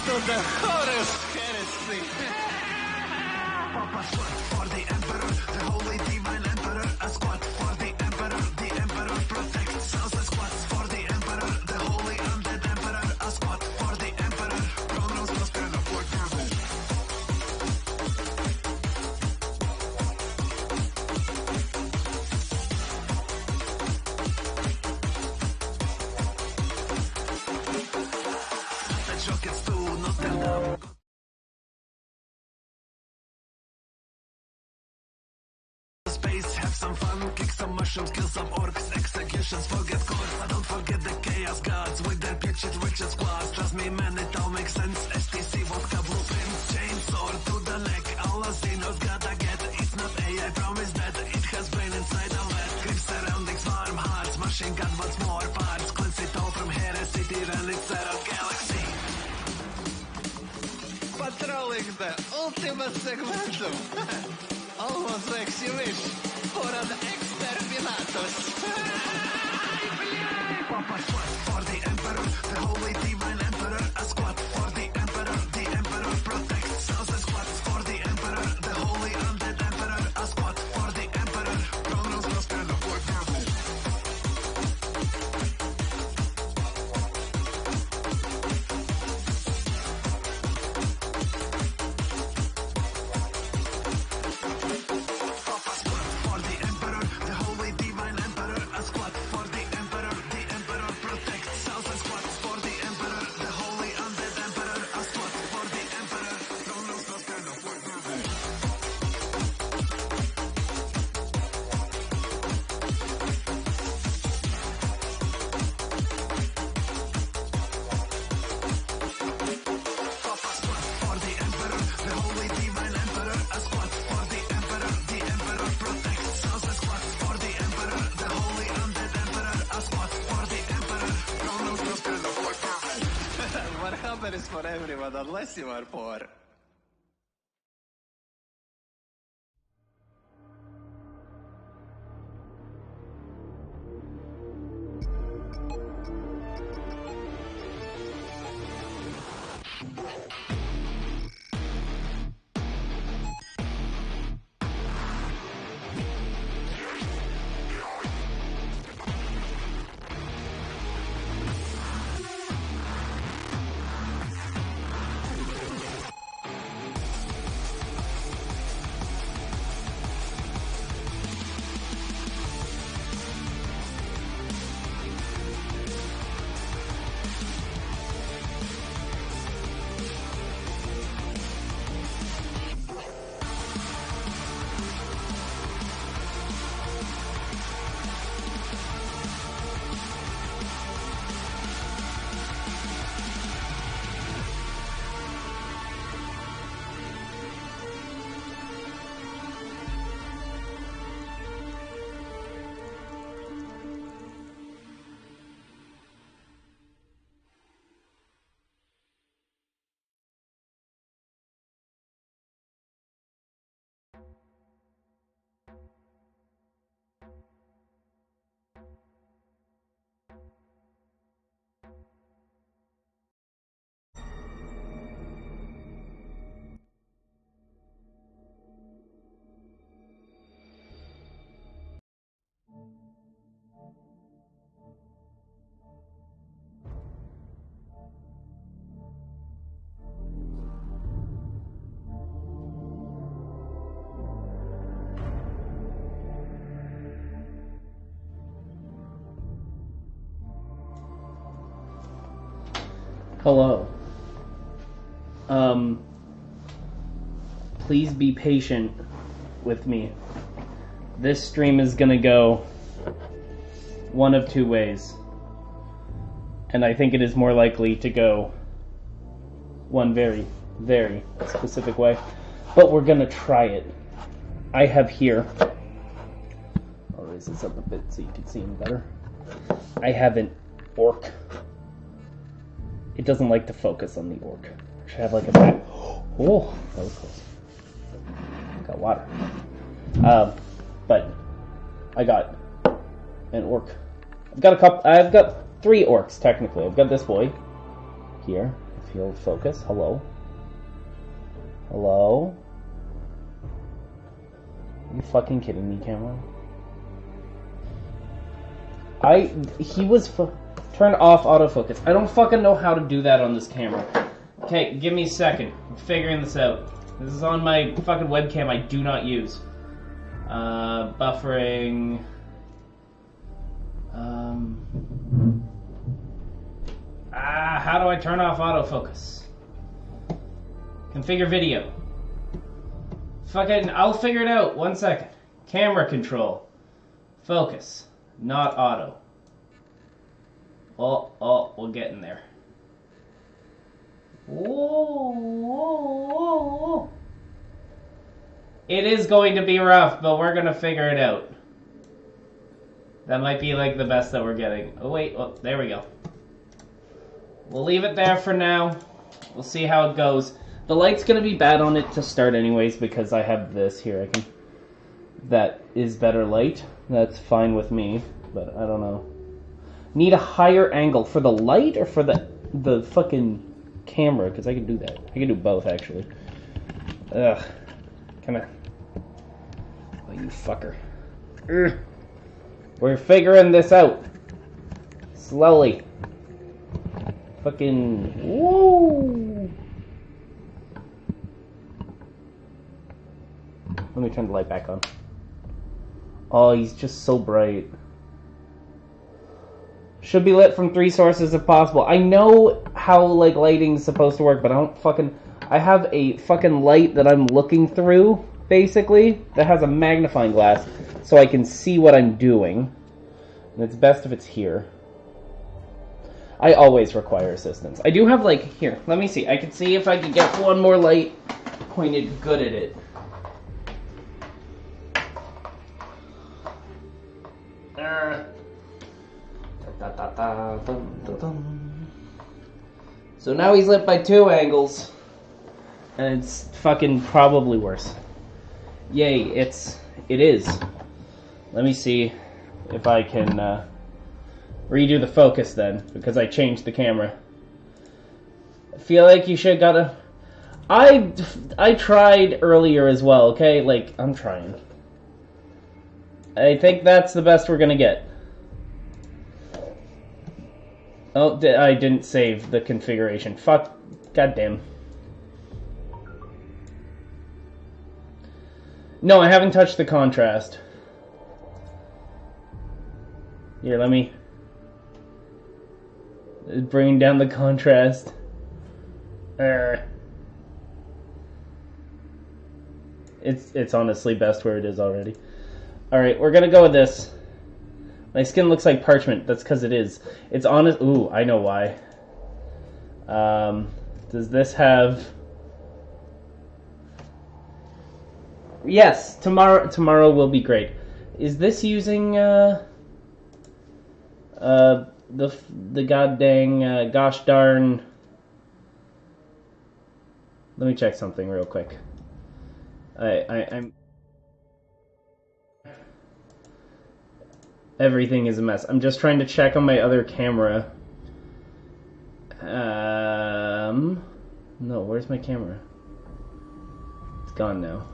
to the Horus heresy. Papa squat for the emperor, the holy divine emperor. A squat for the emperor protects. Also squats for the emperor, the holy undead emperor. A squat for the emperor. Pronouns must stand up like devil. The joke is to not stand up. Space, have some fun, kick some mushrooms, kill some orcs, executions, forget courts, I don't forget the chaos gods with their pitched witches squads. Trust me man, it all makes sense. STC vodka blueprint, chainsaw to the neck, all Azinos gotta get. It's not A, I promise that it has brain inside of it. Grip surroundings, warm hearts, machine gun wants more parts. Cleanse it all from heresy, and it's out of galaxy. Patrolling the ultimate segmentum. Almost makes you wish for an exterminatus. Papa squat for the emperor, the holy divine emperor. A squat for the emperor protects. Also squats for the emperor, the holy undead emperor. A squat for the emperor. Pronouns must stand up like devil. Warhammer is for everyone unless you are poor. Hello. Please be patient with me. This stream is gonna go one of two ways. And I think it is more likely to go one very, very specific way. But we're gonna try it. I have here... I'll raise this up a bit so you can see him better. I have an orc. It doesn't like to focus on the orc. I should have like a back. Oh, that was close. Got water. But I got an orc. I've got 3 orcs technically. I've got this boy here. field focus. Hello? Hello? Are you fucking kidding me, camera? He was turned off autofocus. I don't fucking know how to do that on this camera. Okay, give me a second. I'm figuring this out. This is on my fucking webcam I do not use. Buffering. How do I turn off autofocus? Configure video. Fucking, I'll figure it out. 1 second. Camera control. Focus. Not auto. Oh, we're getting there. Whoa. It is going to be rough, but we're going to figure it out. That might be like the best that we're getting. Oh, wait. Oh, there we go. We'll leave it there for now. We'll see how it goes. The light's going to be bad on it to start anyways because I have this here. That is better light. That's fine with me, but I don't know. Need a higher angle for the light or for the fucking camera? Because I can do that. I can do both, actually. Ugh. Come on. Oh, you fucker. Ugh. We're figuring this out. Slowly. Fucking... Woo! Let me turn the light back on. Oh, he's just so bright. Should be lit from 3 sources if possible. I know how, like, lighting's supposed to work, but I don't fucking... I have a fucking light that I'm looking through, basically, that has a magnifying glass, so I can see what I'm doing. And it's best if it's here. I always require assistance. I do have, like, here, let me see. I can see if I can get one more light pointed good at it. So now he's lit by 2 angles. And it's fucking probably worse. Yay, it is. Let me see if I can redo the focus then, because I changed the camera. I feel like you should gotta... I tried earlier as well, okay? Like, I'm trying. I think that's the best we're gonna get. Oh, I didn't save the configuration. Fuck. Goddamn. No, I haven't touched the contrast. Here, let me... bring down the contrast. It's honestly best where it is already. Alright, we're gonna go with this. My skin looks like parchment. That's because it is. It's honest. Ooh, I know why. Does this have... Yes, tomorrow will be great. Is this using the goddamn gosh darn... Let me check something real quick. I'm... Everything is a mess. I'm just trying to check on my other camera. No, where's my camera? It's gone now.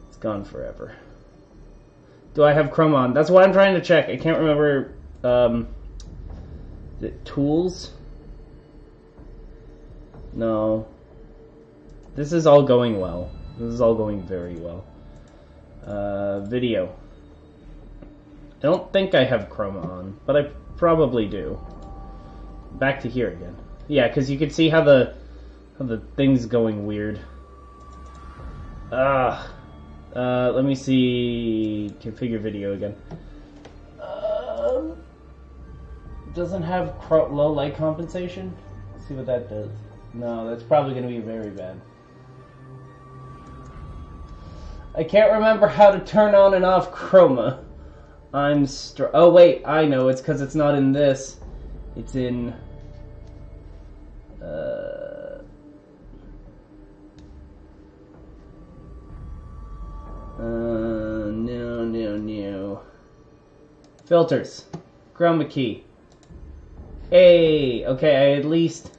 It's gone forever. Do I have Chrome on? That's what I'm trying to check. I can't remember. Is it tools? No. This is all going well. This is all going very well. Video. I don't think I have Chroma on, but I probably do. Back to here again. Yeah, because you can see how the thing's going weird. Let me see. Configure video again. Doesn't have low light compensation. Let's see what that does. No, that's probably going to be very bad. I can't remember how to turn on and off Chroma. Oh wait, I know. It's because it's not in this. It's in... No. Filters. Chroma key. Hey! Okay, I at least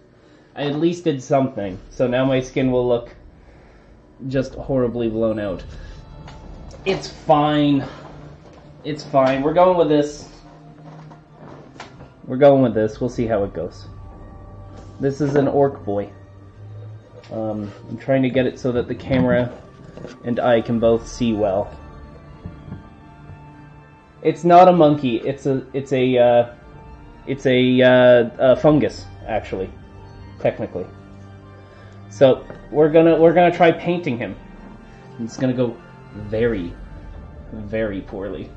I at least did something. So now my skin will look just horribly blown out. It's fine. It's fine. We're going with this. We're going with this. We'll see how it goes. This is an orc boy. I'm trying to get it so that the camera and I can both see well. It's not a monkey. It's a fungus, actually, technically. So we're gonna try painting him. It's gonna go very, very poorly.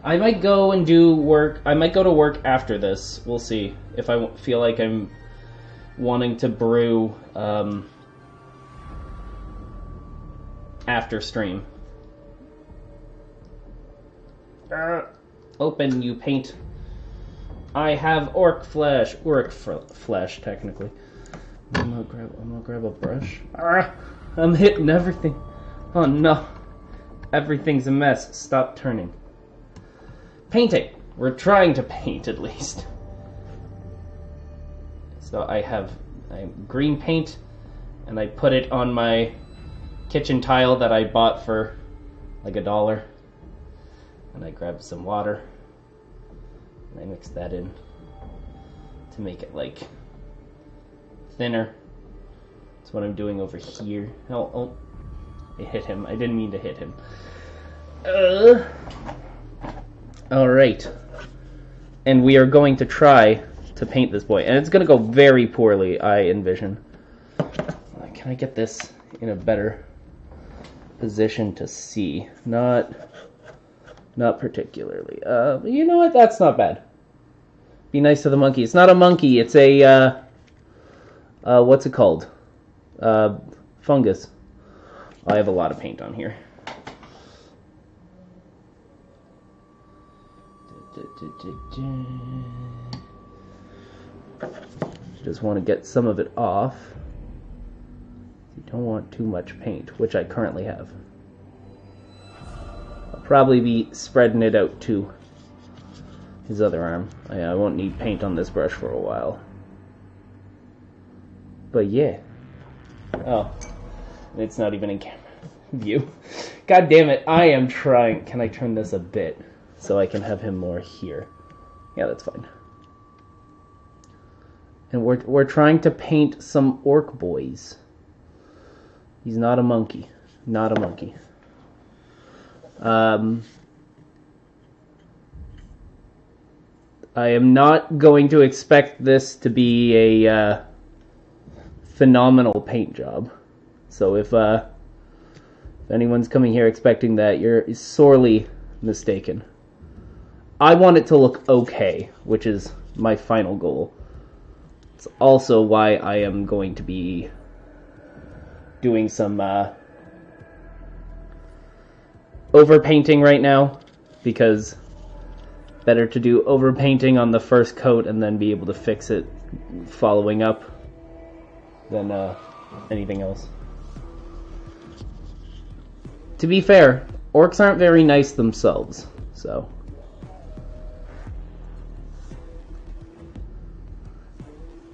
I might go and do work. I might go to work after this. We'll see if I feel like I'm wanting to brew after stream. Open, you paint. I have orc flesh, technically. I'm gonna grab a brush. I'm hitting everything. Oh no, everything's a mess. Stop turning. Painting. We're trying to paint at least. So I have green paint, and I put it on my kitchen tile that I bought for like $1. And I grabbed some water, and I mixed that in to make it like thinner. That's what I'm doing over here. Oh, I hit him. I didn't mean to hit him. Alright. And we are going to try to paint this boy. And it's going to go very poorly, I envision. Can I get this in a better position to see? Not particularly. You know what? That's not bad. Be nice to the monkey. It's not a monkey. It's a, what's it called? Fungus. I have a lot of paint on here. Just want to get some of it off. You don't want too much paint, which I currently have. I'll probably be spreading it out to his other arm. I won't need paint on this brush for a while. But yeah. Oh, it's not even in camera view. God damn it, I am trying. Can I turn this a bit so I can have him more here? Yeah, that's fine. And we're trying to paint some orc boys. He's not a monkey. Not a monkey. I am not going to expect this to be a phenomenal paint job. So if anyone's coming here expecting that, you're sorely mistaken. I want it to look okay, which is my final goal. It's also why I am going to be doing some overpainting right now, because better to do overpainting on the first coat and then be able to fix it following up than anything else. To be fair, orcs aren't very nice themselves, so...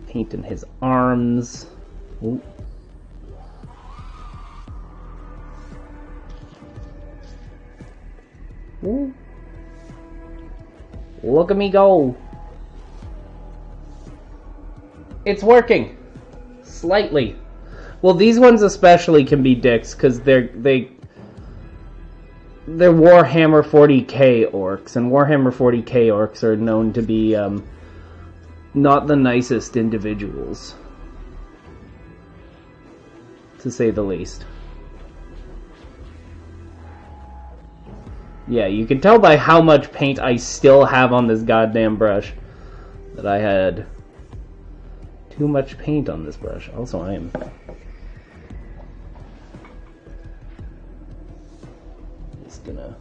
Painting his arms. Ooh. Ooh. Look at me go. It's working. Slightly. Well, these ones especially can be dicks, because they're Warhammer 40k orcs, and Warhammer 40k orcs are known to be not the nicest individuals, to say the least. Yeah, you can tell by how much paint I still have on this goddamn brush that I had too much paint on this brush. Also, I am just gonna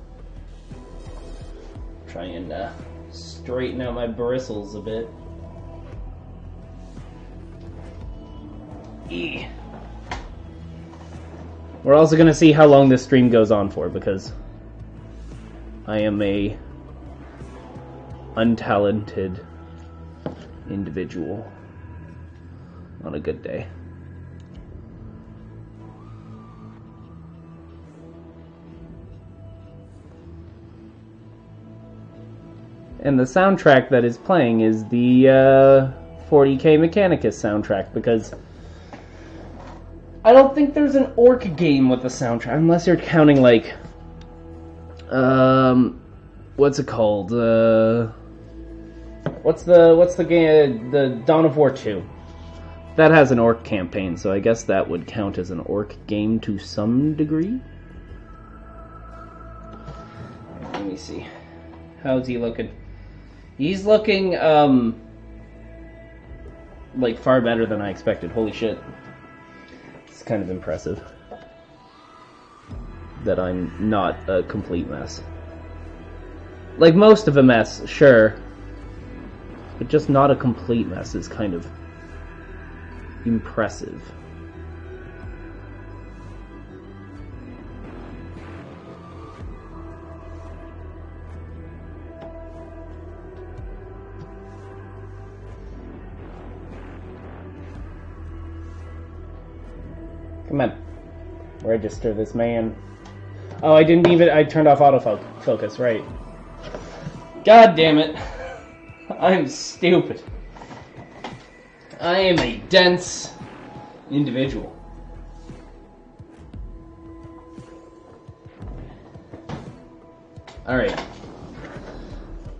try and straighten out my bristles a bit. We're also going to see how long this stream goes on for, because I am a untalented individual on a good day. And the soundtrack that is playing is the 40K Mechanicus soundtrack, because I don't think there's an orc game with a soundtrack, unless you're counting like, what's it called? What's the game? The Dawn of War 2. That has an orc campaign, so I guess that would count as an orc game to some degree. Let me see. How's he looking? He's looking, like, far better than I expected. Holy shit. It's kind of impressive that I'm not a complete mess. Like, most of a mess, sure. But just not a complete mess is kind of impressive. Come on. Register this man. Oh, I turned off autofocus, right. God damn it. I'm stupid. I am a dense individual. Alright.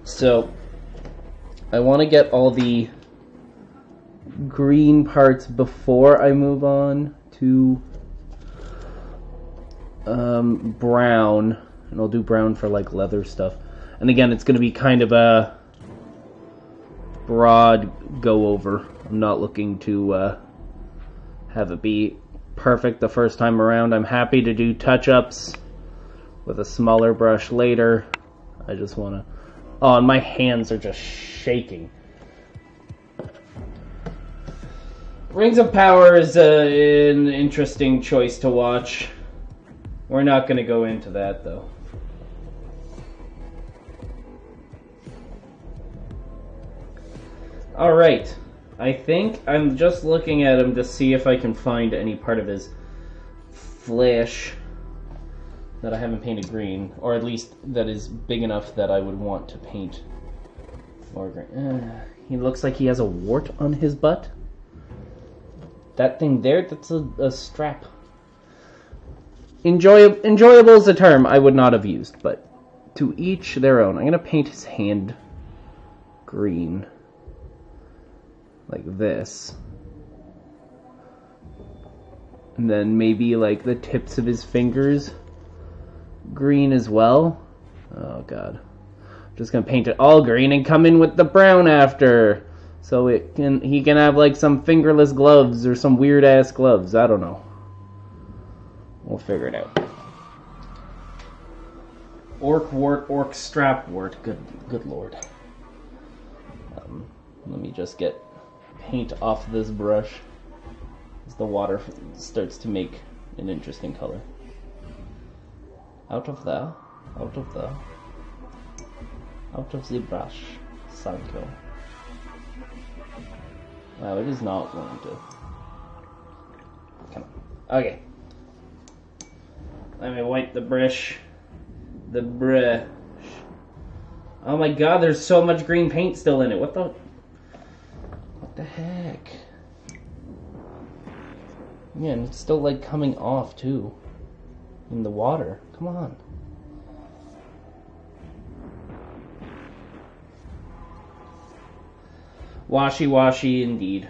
So, I want to get all the green parts before I move on to brown, and I'll do brown for like leather stuff. And again, it's going to be kind of a broad go over. I'm not looking to have it be perfect the first time around. I'm happy to do touch-ups with a smaller brush later. I just want to... Oh, and my hands are just shaking. Rings of Power is an interesting choice to watch. We're not going to go into that, though. Alright. I think I'm just looking at him to see if I can find any part of his flesh that I haven't painted green, or at least that is big enough that I would want to paint more green. He looks like he has a wart on his butt. That thing there, that's a strap. Enjoyable is a term I would not have used, but to each their own. I'm going to paint his hand green. Like this. And then maybe like the tips of his fingers green as well. Oh god. I'm just going to paint it all green and come in with the brown after. So he can have like some fingerless gloves or some weird ass gloves. I don't know. We'll figure it out. Orc wart, orc strap wart. Good lord. Let me just get paint off this brush as the water starts to make an interesting color. Out of the brush. Thank you. Wow, it is not going to. Come on. Okay. Let me wipe the brush. The brush. Oh my god, there's so much green paint still in it. What the heck? Yeah, and it's still like coming off too. In the water. Come on. Washy indeed.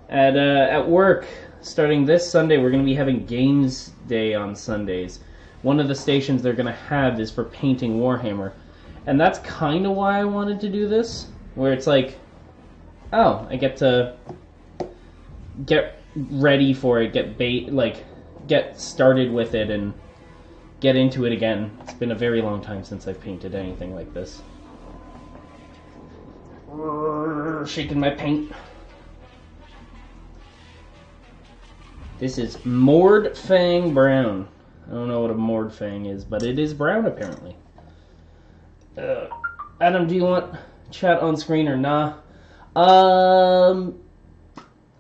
At work, starting this Sunday, we're going to be having games day on Sundays. One of the stations they're going to have is for painting Warhammer. And that's kind of why I wanted to do this. Where it's like, oh, I get to get ready for it, get started with it, and get into it again. It's been a very long time since I've painted anything like this. Shaking my paint. This is Mord Fang Brown. I don't know what a Mord Fang is, but it is brown apparently. Adam, do you want chat on screen or nah.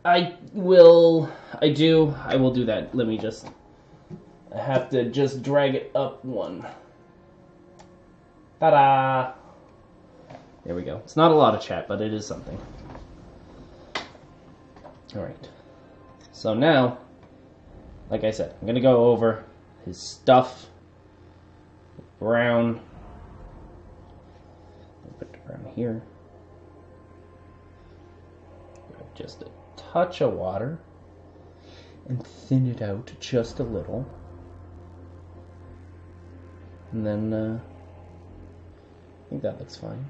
I will do that. Let me just, I have to just drag it up one. Ta-da! There we go. It's not a lot of chat, but it is something. Alright. So now, like I said, I'm going to go over his stuff. Brown. I'll put the brown here. Just a touch of water. And thin it out just a little. And then, I think that looks fine.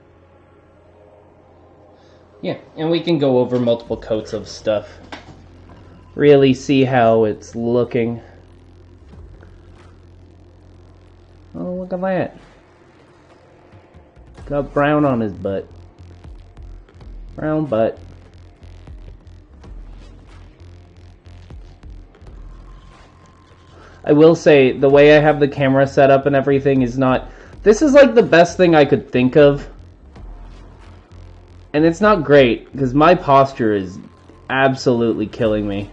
Yeah, and we can go over multiple coats of stuff. Really see how it's looking. Oh, look at that. Got brown on his butt. Brown butt. I will say, the way I have the camera set up and everything is not... This is like the best thing I could think of. And it's not great, because my posture is absolutely killing me.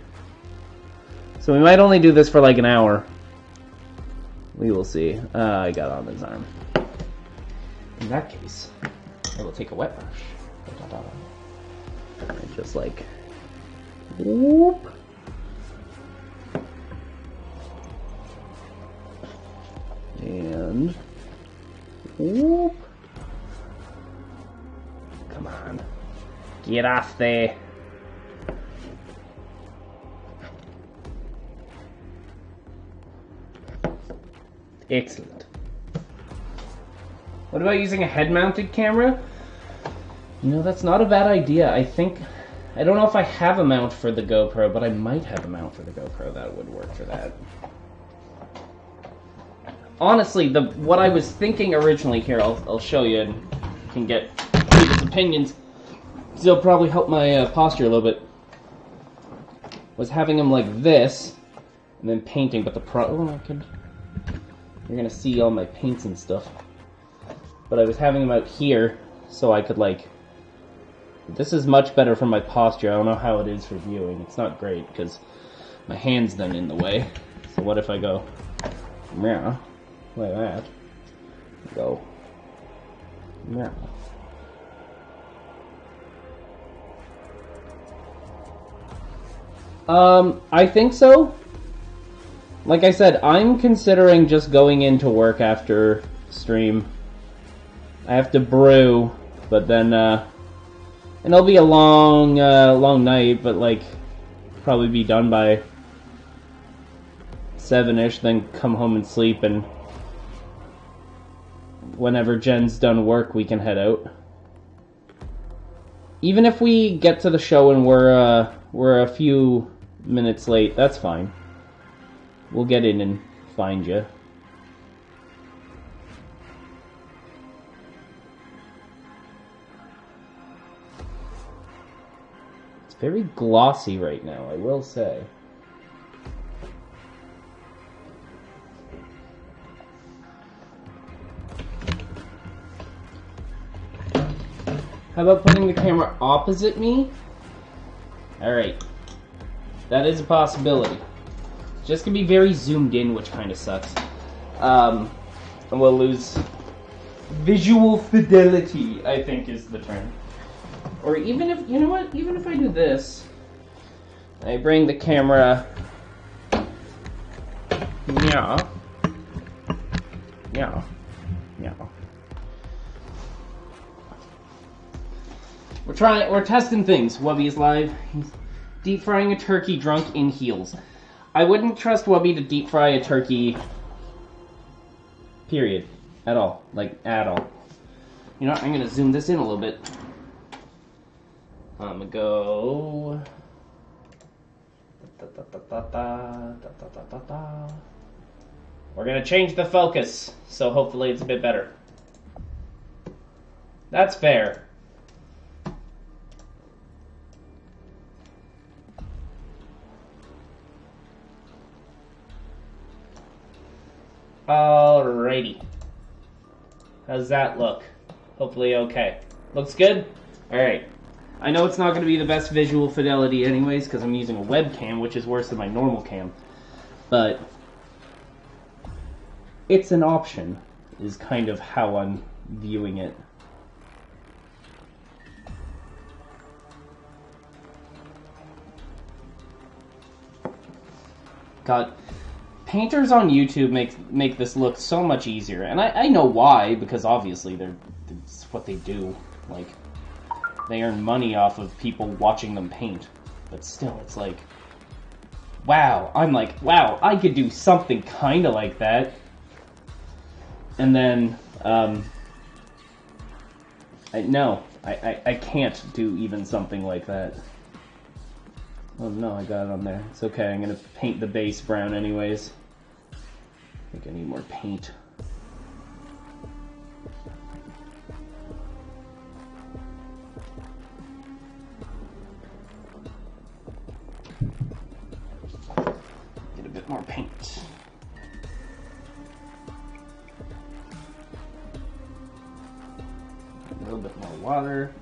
So we might only do this for like an hour. We will see. I got on his arm. In that case, I will take a wet brush. And just like... whoop. And... whoop. Come on. Get off there. Excellent. What about using a head-mounted camera? You know, that's not a bad idea. I don't know if I have a mount for the GoPro, but I might have a mount for the GoPro that would work for that. Honestly, what I was thinking originally here, I'll show you and you can get people's opinions. It'll probably help my posture a little bit. Was having them like this and then painting, but you're gonna see all my paints and stuff. But I was having them out here so I could like... This is much better for my posture. I don't know how it is for viewing. It's not great because my hand's then in the way. So what if I go... yeah, like that. Go... yeah. I think so. Like I said, I'm considering just going into work after stream. I have to brew, but then, and it'll be a long night, but like, probably be done by 7-ish, then come home and sleep, and whenever Jen's done work, we can head out. Even if we get to the show and we're a few minutes late, that's fine. We'll get in and find you. It's very glossy right now, I will say. How about putting the camera opposite me? Alright. That is a possibility. Just gonna be very zoomed in, which kind of sucks. And we'll lose visual fidelity, I think is the term. Or even if, you know what, even if I do this, I bring the camera, yeah, yeah, yeah. We're testing things. Wubby is live. He's deep frying a turkey drunk in heels. I wouldn't trust Wubby to deep fry a turkey, period, at all, like, at all. You know what, I'm gonna zoom this in a little bit. I'm gonna go... We're gonna change the focus, so hopefully it's a bit better. That's fair. Alrighty. How's that look? Hopefully okay. Looks good? Alright. I know it's not going to be the best visual fidelity anyways, because I'm using a webcam, which is worse than my normal cam. But it's an option, is kind of how I'm viewing it. God, painters on YouTube make this look so much easier, and I know why, because obviously it's what they do. Like, they earn money off of people watching them paint. But still, it's like, wow, I'm like, wow, I could do something kind of like that. And then, I can't do even something like that. Oh no, I got it on there. It's okay, I'm gonna paint the base brown anyways. I think I need more paint. Get a bit more paint. A little bit more water.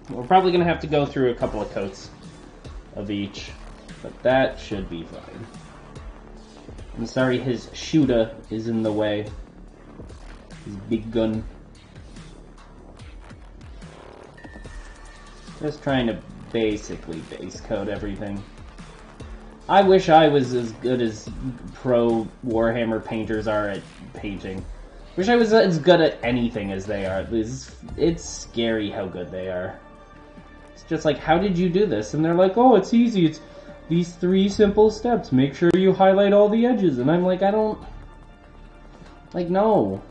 We're probably going to have to go through a couple of coats of each, but that should be fine. I'm sorry his shooter is in the way. His big gun. Just trying to basically base coat everything. I wish I was as good as pro Warhammer painters are at painting. Wish I was as good at anything as they are. It's scary how good they are. It's just like, how did you do this? And they're like, oh, it's easy. It's these 3 simple steps. Make sure you highlight all the edges. And I'm like, I don't... Like, no.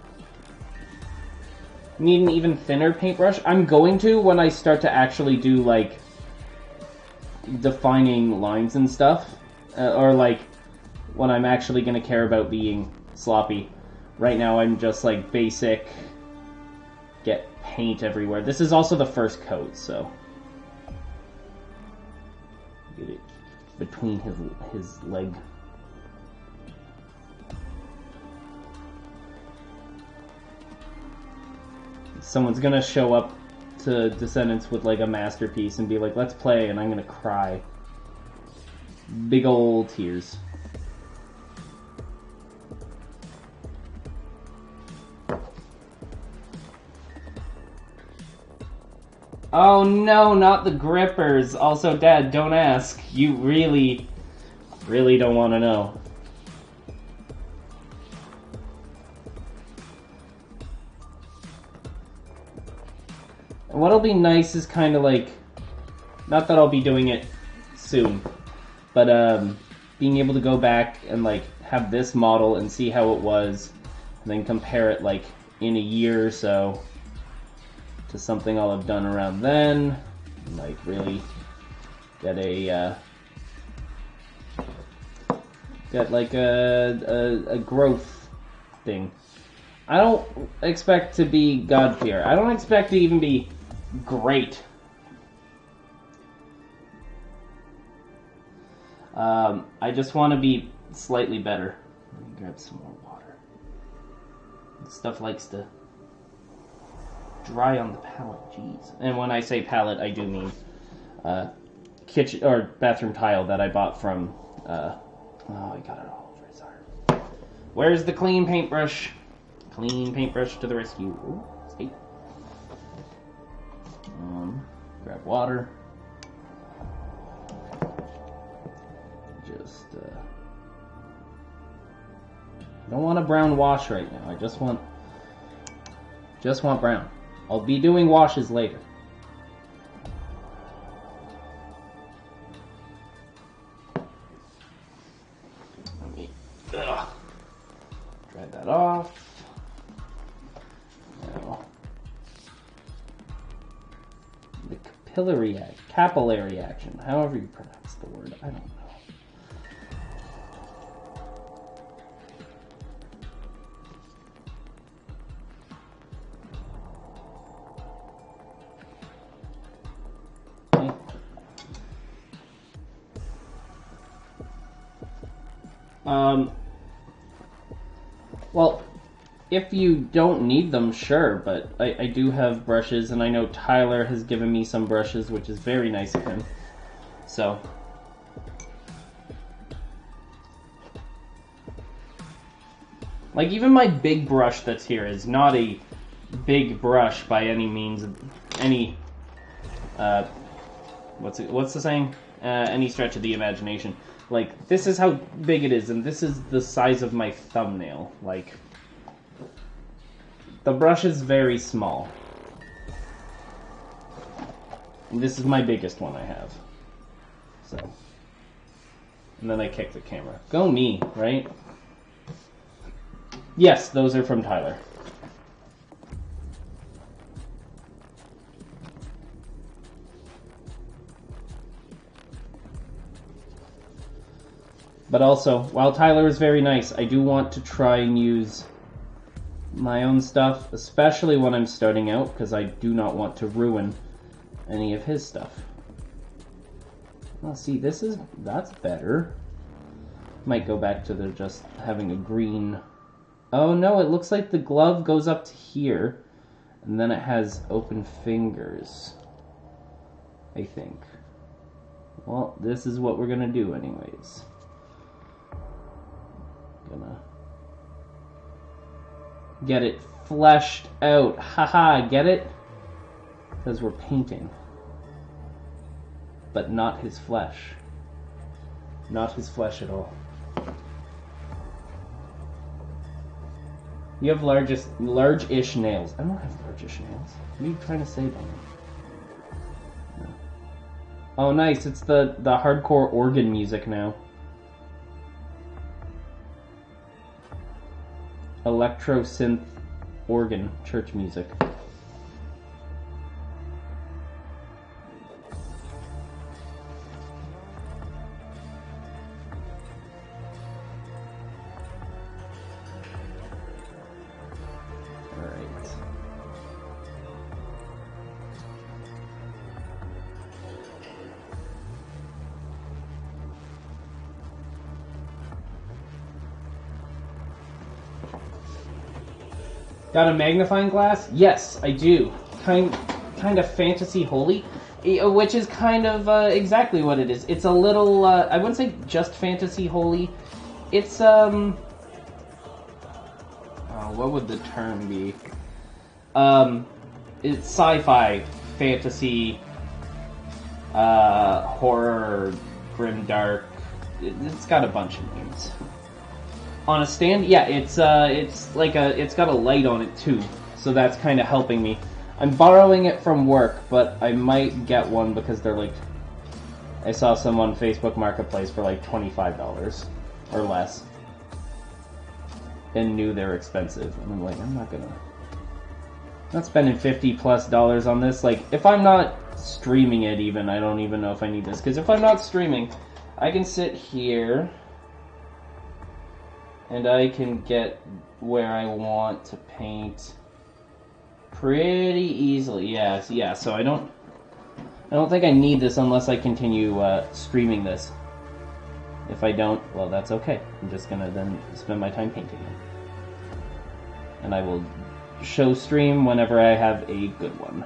Need an even thinner paintbrush? I'm going to when I start to actually do, like, defining lines and stuff. Or, like, when I'm actually going to care about being sloppy. Right now, I'm just, like, basic... Get paint everywhere. This is also the first coat, so... Get it between his leg. Someone's gonna show up to Descendants with like a masterpiece and be like, let's play, and I'm gonna cry. Big old tears. Oh no, not the grippers. Also, Dad, don't ask. You really, really don't want to know. And what'll be nice is kind of like, not that I'll be doing it soon, but being able to go back and like have this model and see how it was, and then compare it like in a year or so to something I'll have done around then, like really get a get like a growth thing. I don't expect to be God tier. I don't expect to even be great. I just want to be slightly better. Let me grab some more water. This stuff likes to dry on the palette, jeez. And when I say palette, I do mean kitchen or bathroom tile that I bought from. Oh, I got it all over. Sorry. Where's the clean paintbrush? Clean paintbrush to the rescue. Ooh, escape. Grab water. Just don't want a brown wash right now. I just want brown. I'll be doing washes later. Let me dry that off. Now, the capillary action, however you pronounce the word, I don't know. Well, if you don't need them, sure, but I do have brushes, and I know Tyler has given me some brushes, which is very nice of him. So, like, even my big brush that's here is not a big brush by any means, what's the saying? Any stretch of the imagination. Like, this is how big it is, and this is the size of my thumbnail. Like, the brush is very small. And this is my biggest one I have. So. And then I kick the camera. Go me, right? Yes, those are from Tyler. But also, while Tyler is very nice, I do want to try and use my own stuff, especially when I'm starting out, because I do not want to ruin any of his stuff. Oh, see, that's better. Might go back to the just having a green. Oh no, it looks like the glove goes up to here, and then it has open fingers, I think. Well, this is what we're gonna do anyways. Gonna get it fleshed out. Haha, get it? Because we're painting. But not his flesh. Not his flesh at all. You have large-ish nails. I don't have large-ish nails. What are you trying to say about me? No. Oh, nice. It's the hardcore organ music now. Electro synth organ church music. Got a magnifying glass? Yes, I do. Kind of fantasy holy, which is kind of exactly what it is. It's a little, I wouldn't say just fantasy holy. It's, oh, what would the term be? It's sci-fi, fantasy, horror, grimdark. It's got a bunch of names. On a stand, yeah, it's got a light on it too, so that's kind of helping me. I'm borrowing it from work, but I might get one because they're like, I saw some on Facebook Marketplace for like $25 or less, and knew they're expensive. And I'm like, I'm not spending $50+ on this. Like, if I'm not streaming it, even I don't even know if I need this, because if I'm not streaming, I can sit here. And I can get where I want to paint pretty easily. Yeah, so I don't think I need this unless I continue streaming this. If I don't, well, that's okay. I'm just gonna then spend my time painting it. And I will show stream whenever I have a good one.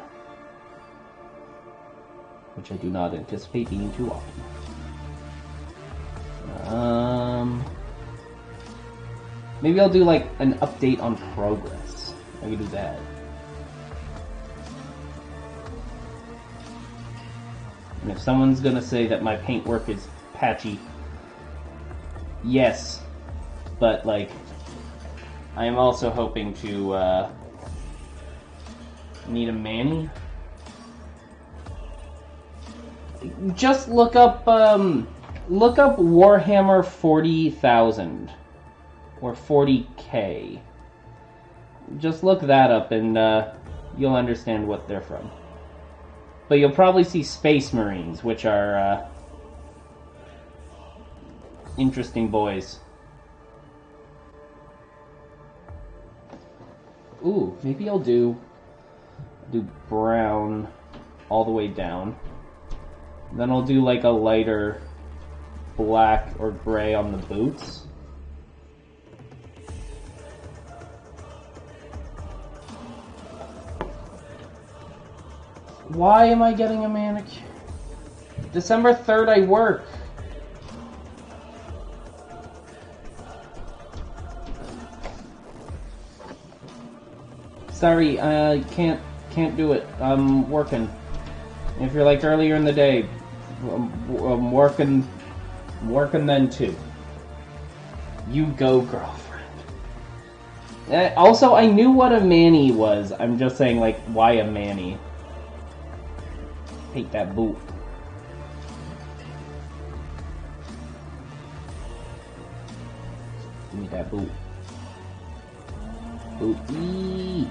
Which I do not anticipate being too often. Maybe I'll do like an update on progress. I could do that. And if someone's gonna say that my paint work is patchy, yes, but like, I am also hoping to need a Manny. Just look up Warhammer 40,000. Or 40K. Just look that up and you'll understand what they're from. But you'll probably see Space Marines, which are interesting boys. Ooh, maybe I'll do brown all the way down. Then I'll do like a lighter black or gray on the boots. Why am I getting a manicure? December 3rd I work. Sorry, I can't do it. I'm working. If you're like earlier in the day, I'm working then too. You go, girlfriend. Also, I knew what a manny was. I'm just saying, like, why a manny? Hate that boot. Give me that boot. Booty.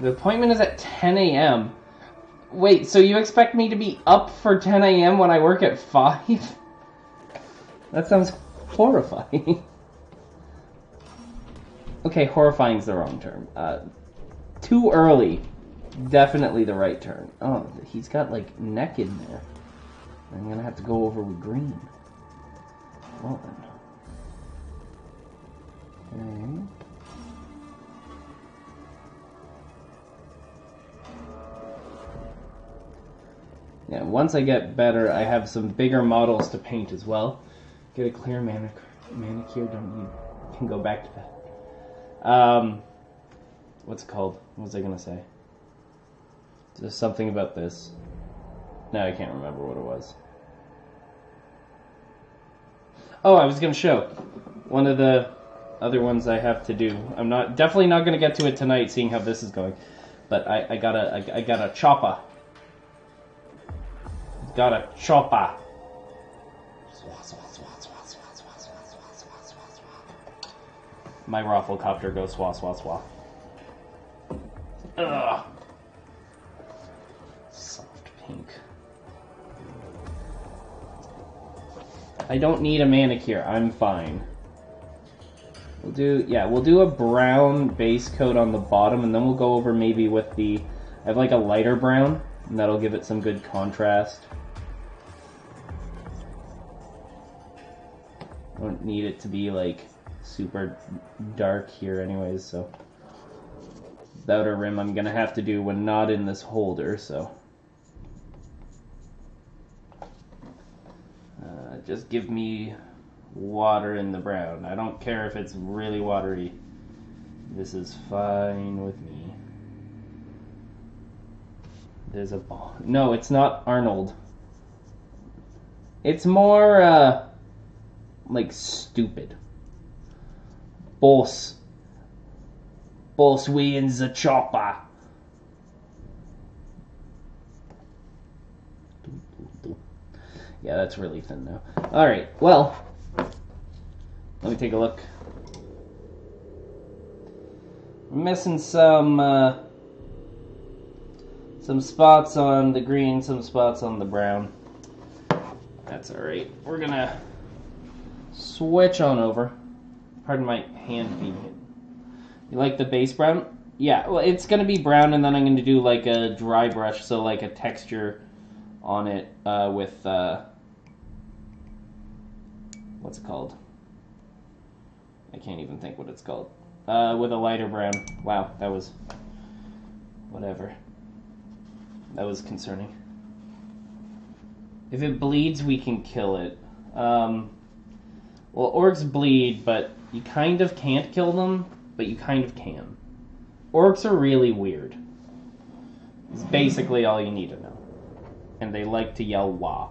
The appointment is at 10 a.m. Wait, so you expect me to be up for 10 a.m. when I work at 5? That sounds horrifying. Okay, horrifying is the wrong term. Too early. Definitely the right term. Oh, he's got, like, neck in there. I'm gonna have to go over with green. Well then. Okay. Yeah, once I get better, I have some bigger models to paint as well. Get a clear manicure, don't you? Can go back to bed. What's it called? What was I gonna say? There's something about this. No, I can't remember what it was. Oh, I was gonna show one of the other ones I have to do. I'm definitely not gonna get to it tonight, seeing how this is going. But I got a chopper. Got a chopper. My Rafflecopter goes swah swah swah. Ugh. Soft pink. I don't need a manicure. I'm fine. We'll do a brown base coat on the bottom, and then we'll go over maybe with I have like a lighter brown, and that'll give it some good contrast. I don't need it to be like super dark here anyways, so the outer rim I'm gonna have to do when not in this holder, so just give me water in the brown. I don't care if it's really watery. This is fine with me. There's a ball. No, it's not Arnold. It's more like stupid. Boss wins the chopper. Yeah, that's really thin now. Alright, well, let me take a look. I'm missing some spots on the green, some spots on the brown. That's alright. We're gonna switch on over. Pardon my hand being hit. You like the base brown? Yeah, well, it's gonna be brown, and then I'm gonna do like a dry brush, so like a texture on it with what's it called? I can't even think what it's called. With a lighter brown. Wow, that was whatever. That was concerning. If it bleeds, we can kill it. Well, orcs bleed, but you kind of can't kill them, but you kind of can. Orcs are really weird. It's basically all you need to know. And they like to yell wah.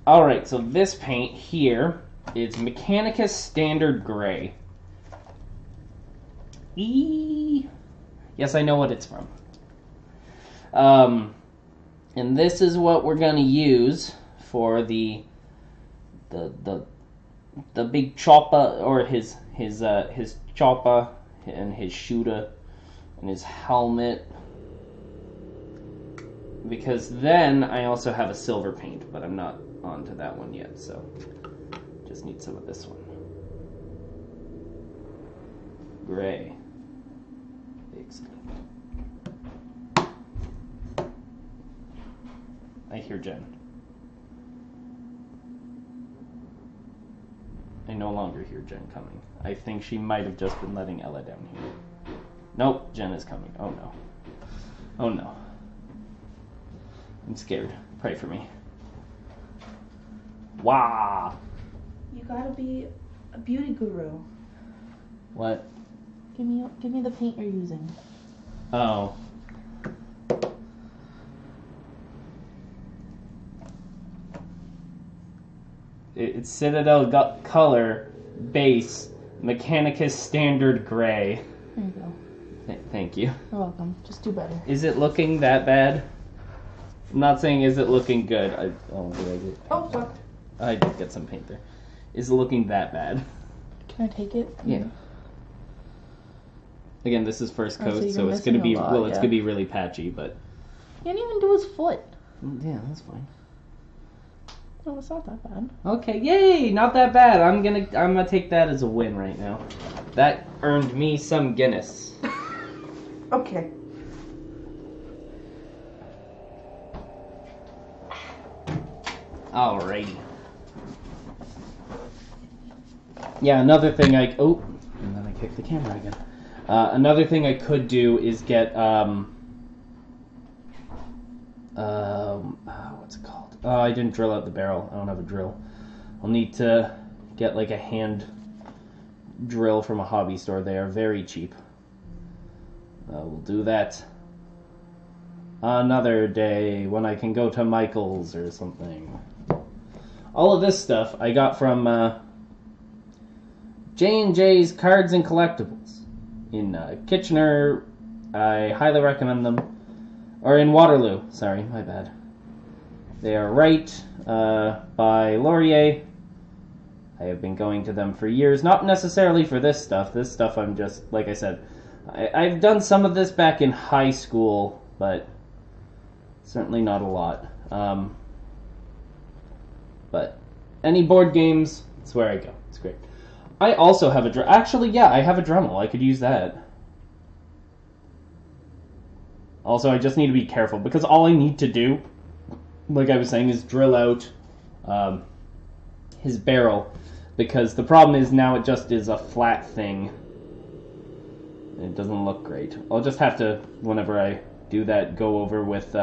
Alright, so this paint here is Mechanicus Standard Gray. Yes, I know what it's from. And this is what we're gonna use for the big chopper, or his chopper and his shooter and his helmet. Because then I also have a silver paint, but I'm not onto that one yet, so just need some of this one. Gray. Excellent. I I hear Jen. I no longer hear Jen coming. I think she might have just been letting Ella down here. Nope, Jen is coming. Oh no. Oh no. I'm scared. Pray for me. Wah! You gotta be a beauty guru. What? Give me the paint you're using. Oh. It's Citadel Color Base Mechanicus Standard Gray. There you go. Thank you. You're welcome. Just do better. Is it looking that bad? I'm not saying is it looking good. Did I get... Oh, fuck. I did get some paint there. Is it looking that bad? Can I take it? Yeah. Again, this is first coat, so so you're it's gonna be missing a lot, it's yeah. gonna be really patchy, but You didn't even do his foot. yeah, that's fine. No, it's not that bad. Okay, yay! Not that bad. I'm gonna take that as a win right now. That earned me some Guinness. Okay. Alrighty. Yeah, another thing and then I kicked the camera again. Another thing I could do is get what's it called? Oh, I didn't drill out the barrel. I don't have a drill. I'll need to get like a hand drill from a hobby store. They are very cheap. We'll do that another day when I can go to Michael's or something. All of this stuff I got from J&J's Cards and Collectibles in Kitchener. I highly recommend them. Or in Waterloo. Sorry, my bad. They are right by Laurier. I have been going to them for years. Not necessarily for this stuff. This stuff I'm just, like I said, I've done some of this back in high school, but certainly not a lot. But any board games, it's where I go. It's great. I also have a Dremel. Actually, yeah, I have a Dremel. I could use that. Also, I just need to be careful, because all I need to do, like I was saying, is drill out his barrel, because the problem is now it just is a flat thing. It doesn't look great. I'll just have to, whenever I do that, go over with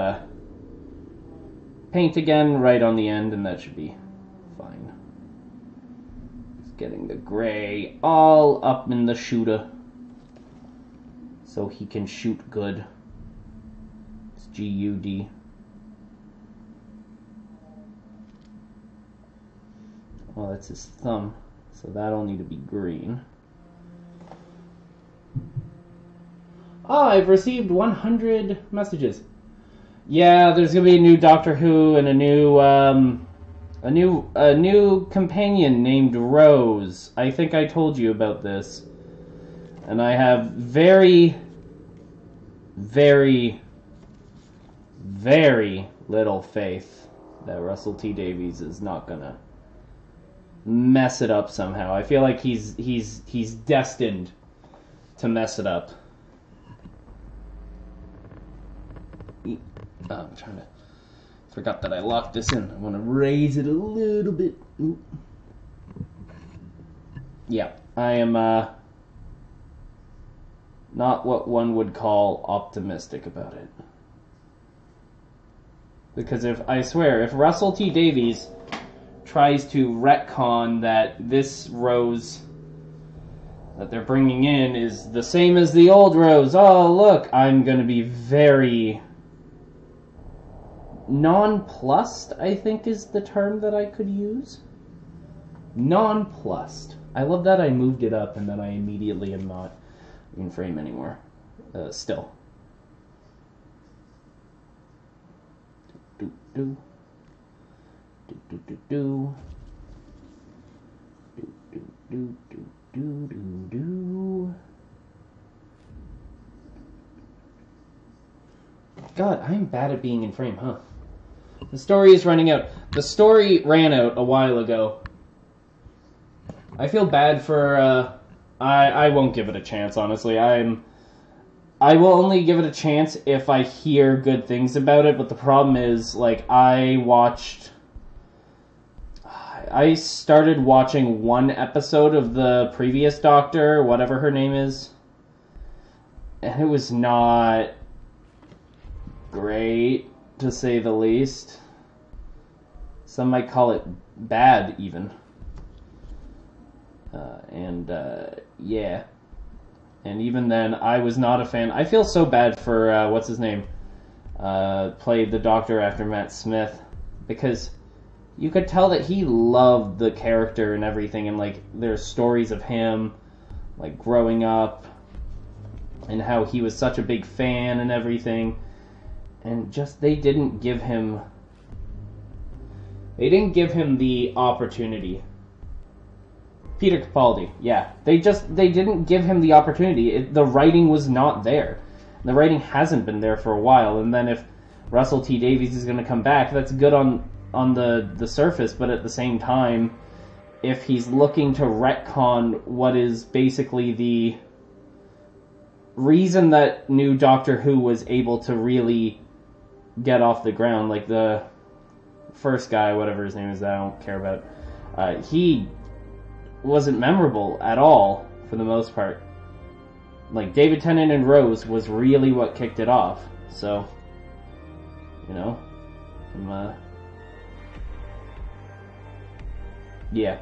paint again right on the end, and that should be fine. Just getting the gray all up in the shooter so he can shoot good. It's G-U-D. Oh, that's his thumb, so that'll need to be green. Oh, I've received 100 messages. Yeah, there's gonna be a new Doctor Who and a new companion named Rose. I think I told you about this, and I have very, very, very little faith that Russell T Davies is not gonna mess it up somehow. I feel like he's destined to mess it up. Oh, I'm trying to... Forgot that I locked this in. I want to raise it a little bit. Ooh. Yeah, I am not what one would call optimistic about it. Because if Russell T Davies tries to retcon that this Rose that they're bringing in is the same as the old Rose, oh look, I'm going to be very... nonplussed, I think, is the term that I could use. Nonplussed. I love that I moved it up and then I immediately am not in frame anymore. Still. Do do do do do do do do do do do do. God, I'm bad at being in frame, huh? The story is running out. The story ran out a while ago. I feel bad for, I won't give it a chance, honestly. I I will only give it a chance if I hear good things about it, but the problem is, like, I started watching one episode of the previous Doctor, whatever her name is, and it was not great, to say the least. Some might call it bad, even. Yeah. And even then, I was not a fan. I feel so bad for, what's his name? Played the Doctor after Matt Smith. Because you could tell that he loved the character and everything. And, like, there's stories of him, like, growing up. And how he was such a big fan and everything. And just, they didn't give him the opportunity. Peter Capaldi, yeah. They didn't give him the opportunity. The writing was not there. The writing hasn't been there for a while, and then if Russell T Davies is going to come back, that's good on the surface, but at the same time, if he's looking to retcon what is basically the reason that new Doctor Who was able to really get off the ground, like the first guy, whatever his name is, that I don't care about, he wasn't memorable at all, for the most part. Like, David Tennant and Rose was really what kicked it off, so, you know, yeah.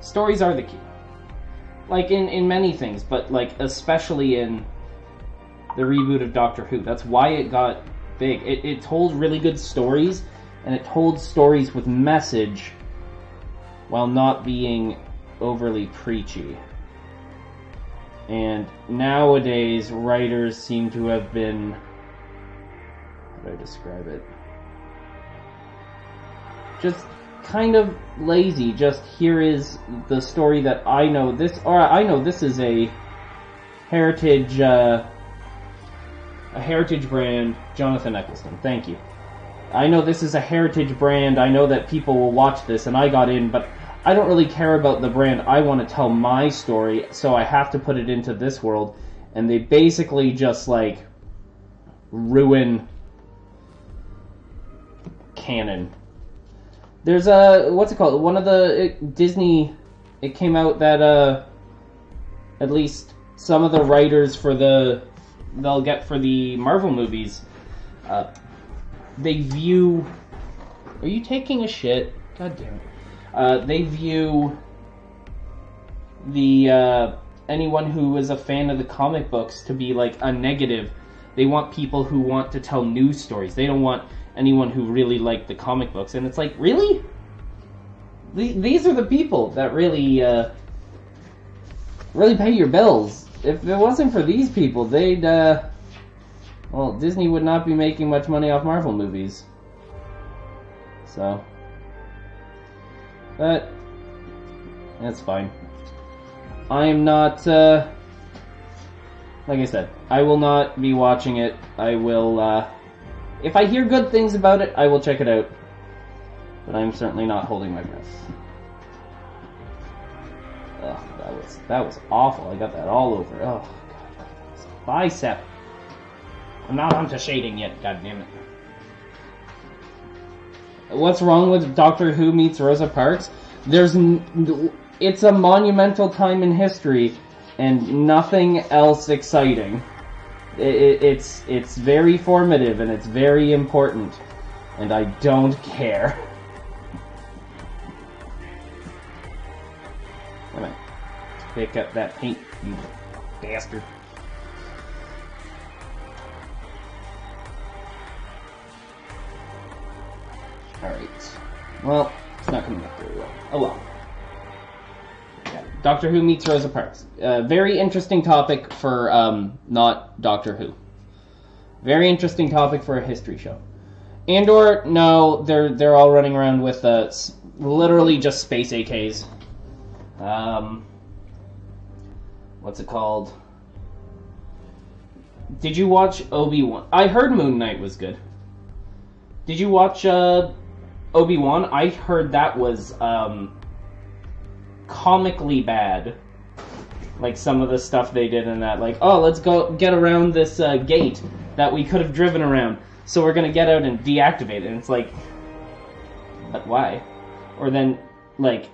Stories are the key. Like, in many things, but, like, especially in the reboot of Doctor Who. That's why it got big. It told really good stories, and it told stories with message, while not being overly preachy. And nowadays, writers seem to have been... how do I describe it? Just kind of lazy. Just, here is the story that I know this... or I know this is a heritage brand. Jonathan Eccleston, thank you. I know this is a heritage brand. I know that people will watch this, and I got in, but I don't really care about the brand. I want to tell my story, so I have to put it into this world. And they basically just, like, ruin canon. There's what's it called? One of the Disney, it came out that, at least some of the writers for they'll get for the Marvel movies, they view... Are you taking a shit? God damn it. They view the anyone who is a fan of the comic books to be like a negative. They want people who want to tell news stories. They don't want anyone who really liked the comic books. And it's like, really? These are the people that really pay your bills. If it wasn't for these people, they'd well, Disney would not be making much money off Marvel movies. So, but that's fine. I am not, like I said, I will not be watching it. I will, if I hear good things about it, I will check it out. But I'm certainly not holding my breath. Ugh, that was awful. I got that all over. Oh, God. Bicep. I'm not onto shading yet, goddammit. What's wrong with Doctor Who meets Rosa Parks? It's a monumental time in history, and nothing else exciting. It's very formative, and it's very important, and I don't care. Come on, pick up that paint, you bastard. Alright. Well, it's not coming up very well. Oh well. Yeah. Doctor Who meets Rosa Parks. Very interesting topic for, not Doctor Who. Very interesting topic for a history show. Andor, no, they're all running around with, literally just space AKs. What's it called? Did you watch Obi-Wan? I heard Moon Knight was good. Did you watch, Obi-Wan? I heard that was, comically bad. Like, some of the stuff they did in that. Like, oh, let's go get around this gate that we could have driven around. So we're gonna get out and deactivate it. And it's like, but why? Or then, like,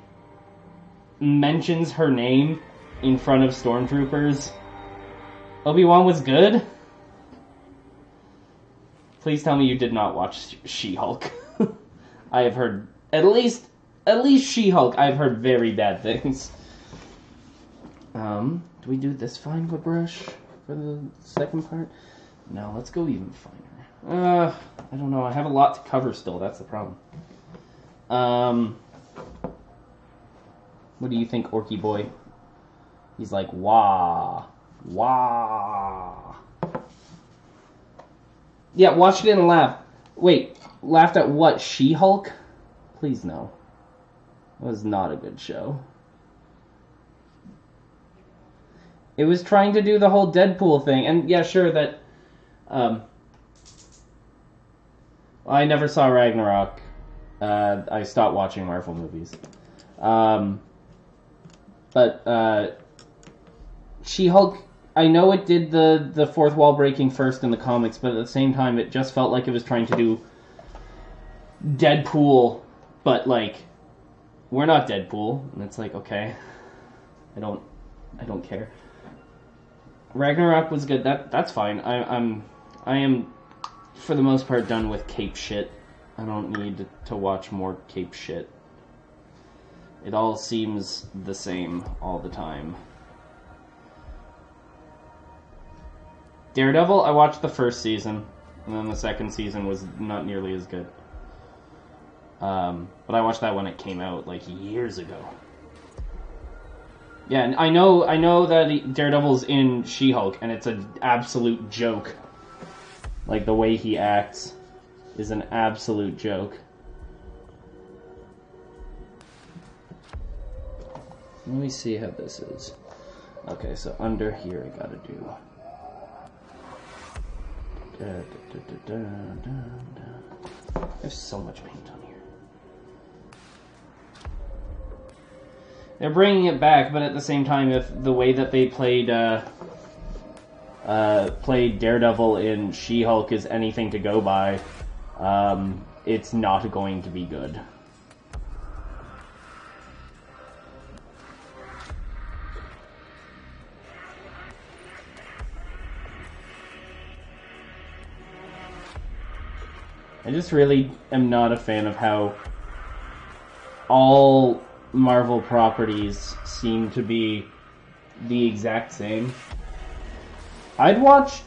mentions her name in front of stormtroopers. Obi-Wan was good? Please tell me you did not watch She-Hulk. I have heard, at least She-Hulk, I've heard very bad things. Do we do this fine of a brush for the second part? No, let's go even finer. I don't know, I have a lot to cover still, that's the problem. What do you think, Orky Boy? He's like, wah, wah. Yeah, watched it and laughed. Wait, laughed at what, She-Hulk? Please no. It was not a good show. It was trying to do the whole Deadpool thing, and yeah, sure, that, I never saw Ragnarok. I stopped watching Marvel movies. But She-Hulk, I know it did the fourth wall breaking first in the comics, but at the same time, it just felt like it was trying to do Deadpool, but, like, we're not Deadpool, and it's like, okay, I don't care. Ragnarok was good. That's fine. I am for the most part done with cape shit. I don't need to watch more cape shit. It all seems the same all the time. Daredevil, I watched the first season, and then the second season was not nearly as good. But I watched that when it came out, like, years ago. Yeah, and I know that Daredevil's in She-Hulk, and it's an absolute joke. Like, the way he acts is an absolute joke. Let me see how this is. Okay, so under here I gotta do... There's so much paint on here. They're bringing it back, but at the same time, if the way that they played Daredevil in She-Hulk is anything to go by, it's not going to be good. I just really am not a fan of how all Marvel properties seem to be the exact same. I'd watch,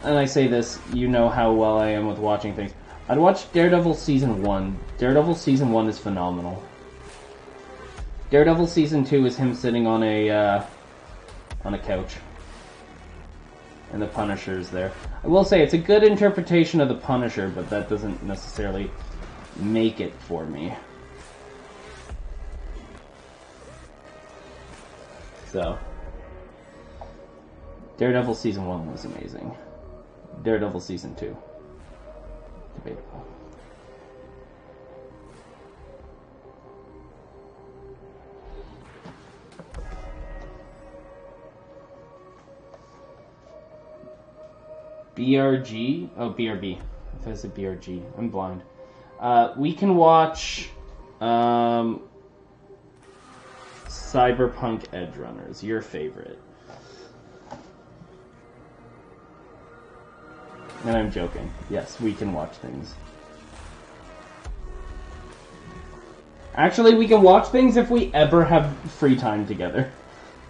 and I say this, you know how well I am with watching things, I'd watch Daredevil Season 1. Daredevil Season 1 is phenomenal. Daredevil Season 2 is him sitting on a couch. And the Punisher's there. I will say, it's a good interpretation of the Punisher, but that doesn't necessarily make it for me. So, Daredevil Season 1 was amazing. Daredevil Season 2, debatable. BRG? Oh, BRB. I thought it said BRG. I'm blind. We can watch Cyberpunk Edge Runners, your favorite. And I'm joking. Yes, we can watch things. Actually, we can watch things if we ever have free time together.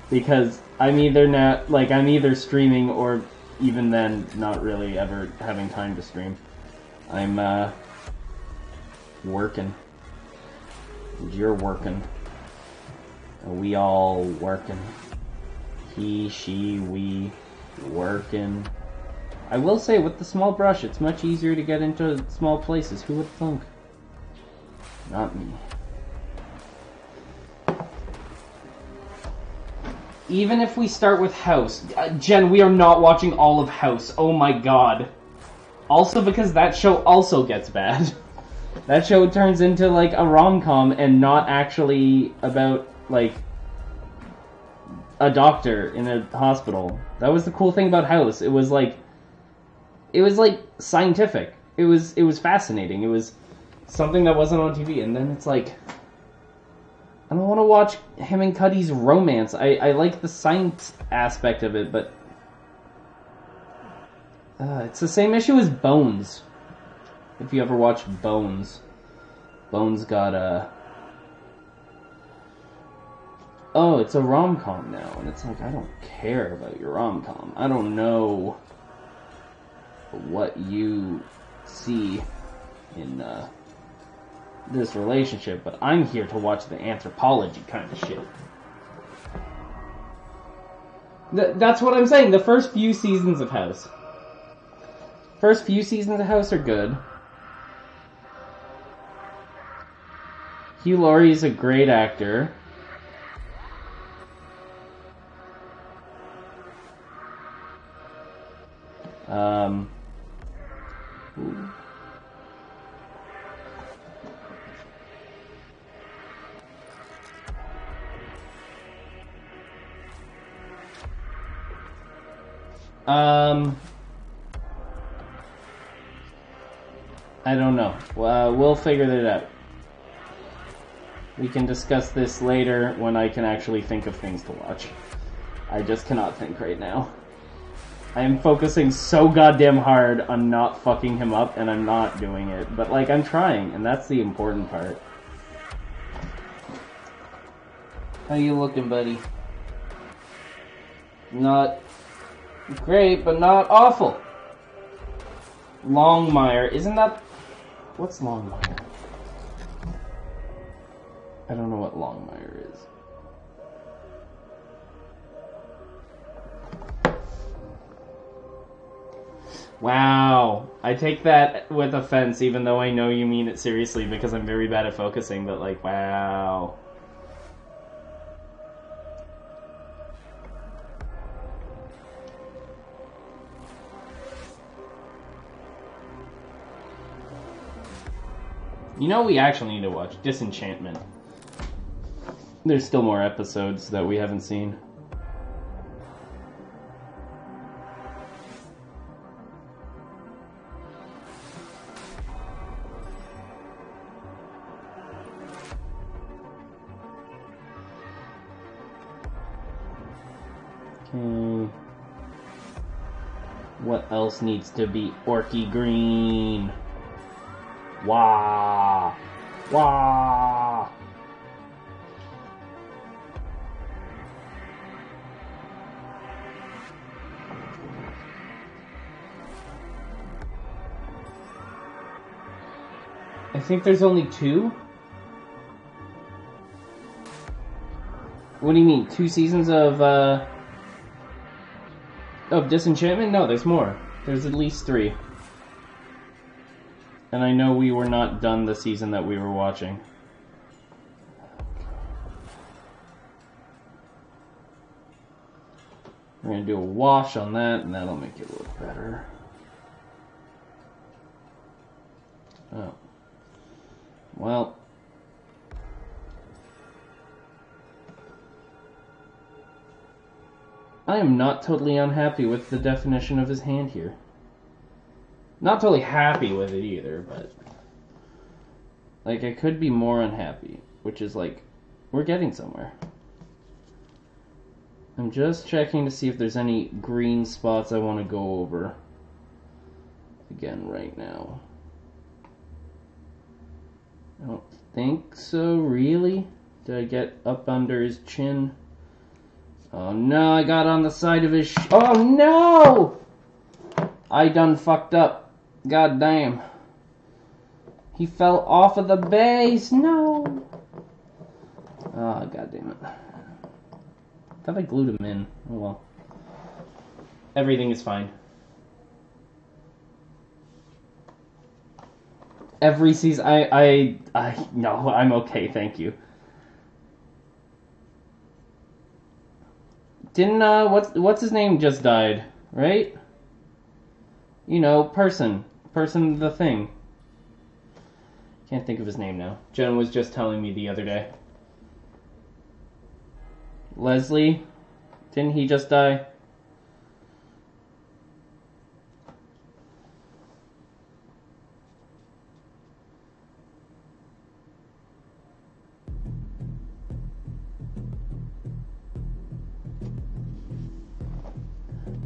Because I'm either streaming or even then not really ever having time to stream. I'm working. You're working. We all working. He, she, we working. I will say, with the small brush, it's much easier to get into small places. Who would thunk? Not me. Even if we start with House... Jen, we are not watching all of House. Oh my god. Also because that show also gets bad. That show turns into, like, a rom-com and not actually about, like, a doctor in a hospital. That was the cool thing about House. It was like scientific. It was fascinating. It was something that wasn't on TV. And then it's like, I don't want to watch him and Cuddy's romance. I like the science aspect of it, but it's the same issue as Bones. If you ever watched Bones, Bones got oh, it's a rom-com now, and it's like, I don't care about your rom-com. I don't know what you see in this relationship, but I'm here to watch the anthropology kind of shit. That's what I'm saying. The first few seasons of House. First few seasons of House are good. Hugh Laurie's a great actor. Ooh. I don't know. We'll figure that out. We can discuss this later when I can actually think of things to watch. I just cannot think right now. I am focusing so goddamn hard on not fucking him up, and I'm not doing it. But, like, I'm trying, and that's the important part. How you looking, buddy? Not great, but not awful. Longmire. Isn't that... What's Longmire? I don't know what Longmire is. Wow. I take that with offense, even though I know you mean it seriously, because I'm very bad at focusing, but like, wow. You know we actually need to watch Disenchantment. There's still more episodes that we haven't seen. Okay. What else needs to be orky green? Wah! Wah! I think there's only 2? What do you mean? 2 seasons of Disenchantment? No, there's more. There's at least 3. And I know we were not done the season that we were watching. We're gonna do a wash on that, and that'll make it look better. Oh. Well. I am not totally unhappy with the definition of his hand here. Not totally happy with it either, but... like, I could be more unhappy. Which is like, we're getting somewhere. I'm just checking to see if there's any green spots I want to go over. Again, right now. I don't think so, really? Did I get up under his chin? Oh no, I got on the side of his oh no! I done fucked up. God damn. He fell off of the base. No. Oh, god damn it. I thought I glued him in. Oh well. Everything is fine. Every season, no, I'm okay, thank you. Didn't, what's his name just died, right? You know, Person the Thing. Can't think of his name now. Jen was just telling me the other day. Leslie? Didn't he just die?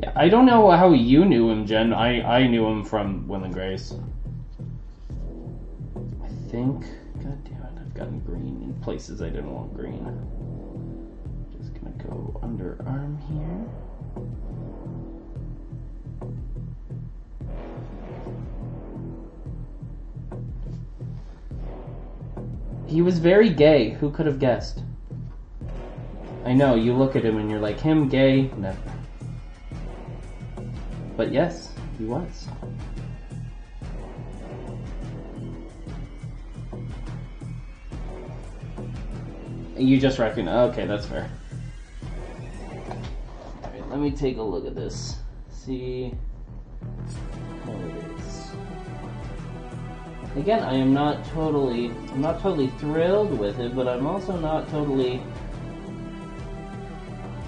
Yeah, I don't know how you knew him, Jen. I knew him from Will and Grace. I think. God damn it, I've gotten green in places I didn't want green. Just gonna go underarm here. He was very gay. Who could have guessed? I know, you look at him and you're like, him gay? No. But yes, he was. You just reckon, okay, that's fair. Alright, let me take a look at this. See how it is. Again, I'm not totally thrilled with it, but I'm also not totally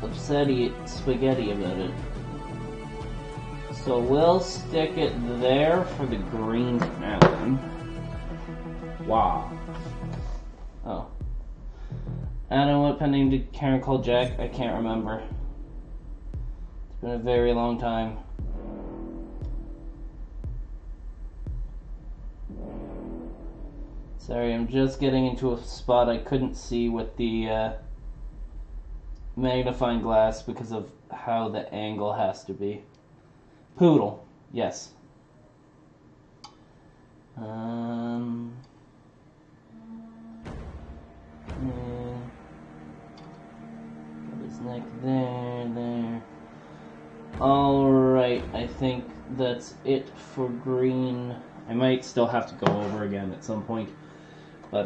upsetty spaghetti about it. So we'll stick it there for the green now then. Wow. Oh. I don't know what pen name did Karen call Jack? I can't remember. It's been a very long time. Sorry, I'm just getting into a spot I couldn't see with the magnifying glass because of how the angle has to be. Poodle, yes. Got his neck there. Alright, I think that's it for green. I might still have to go over again at some point. But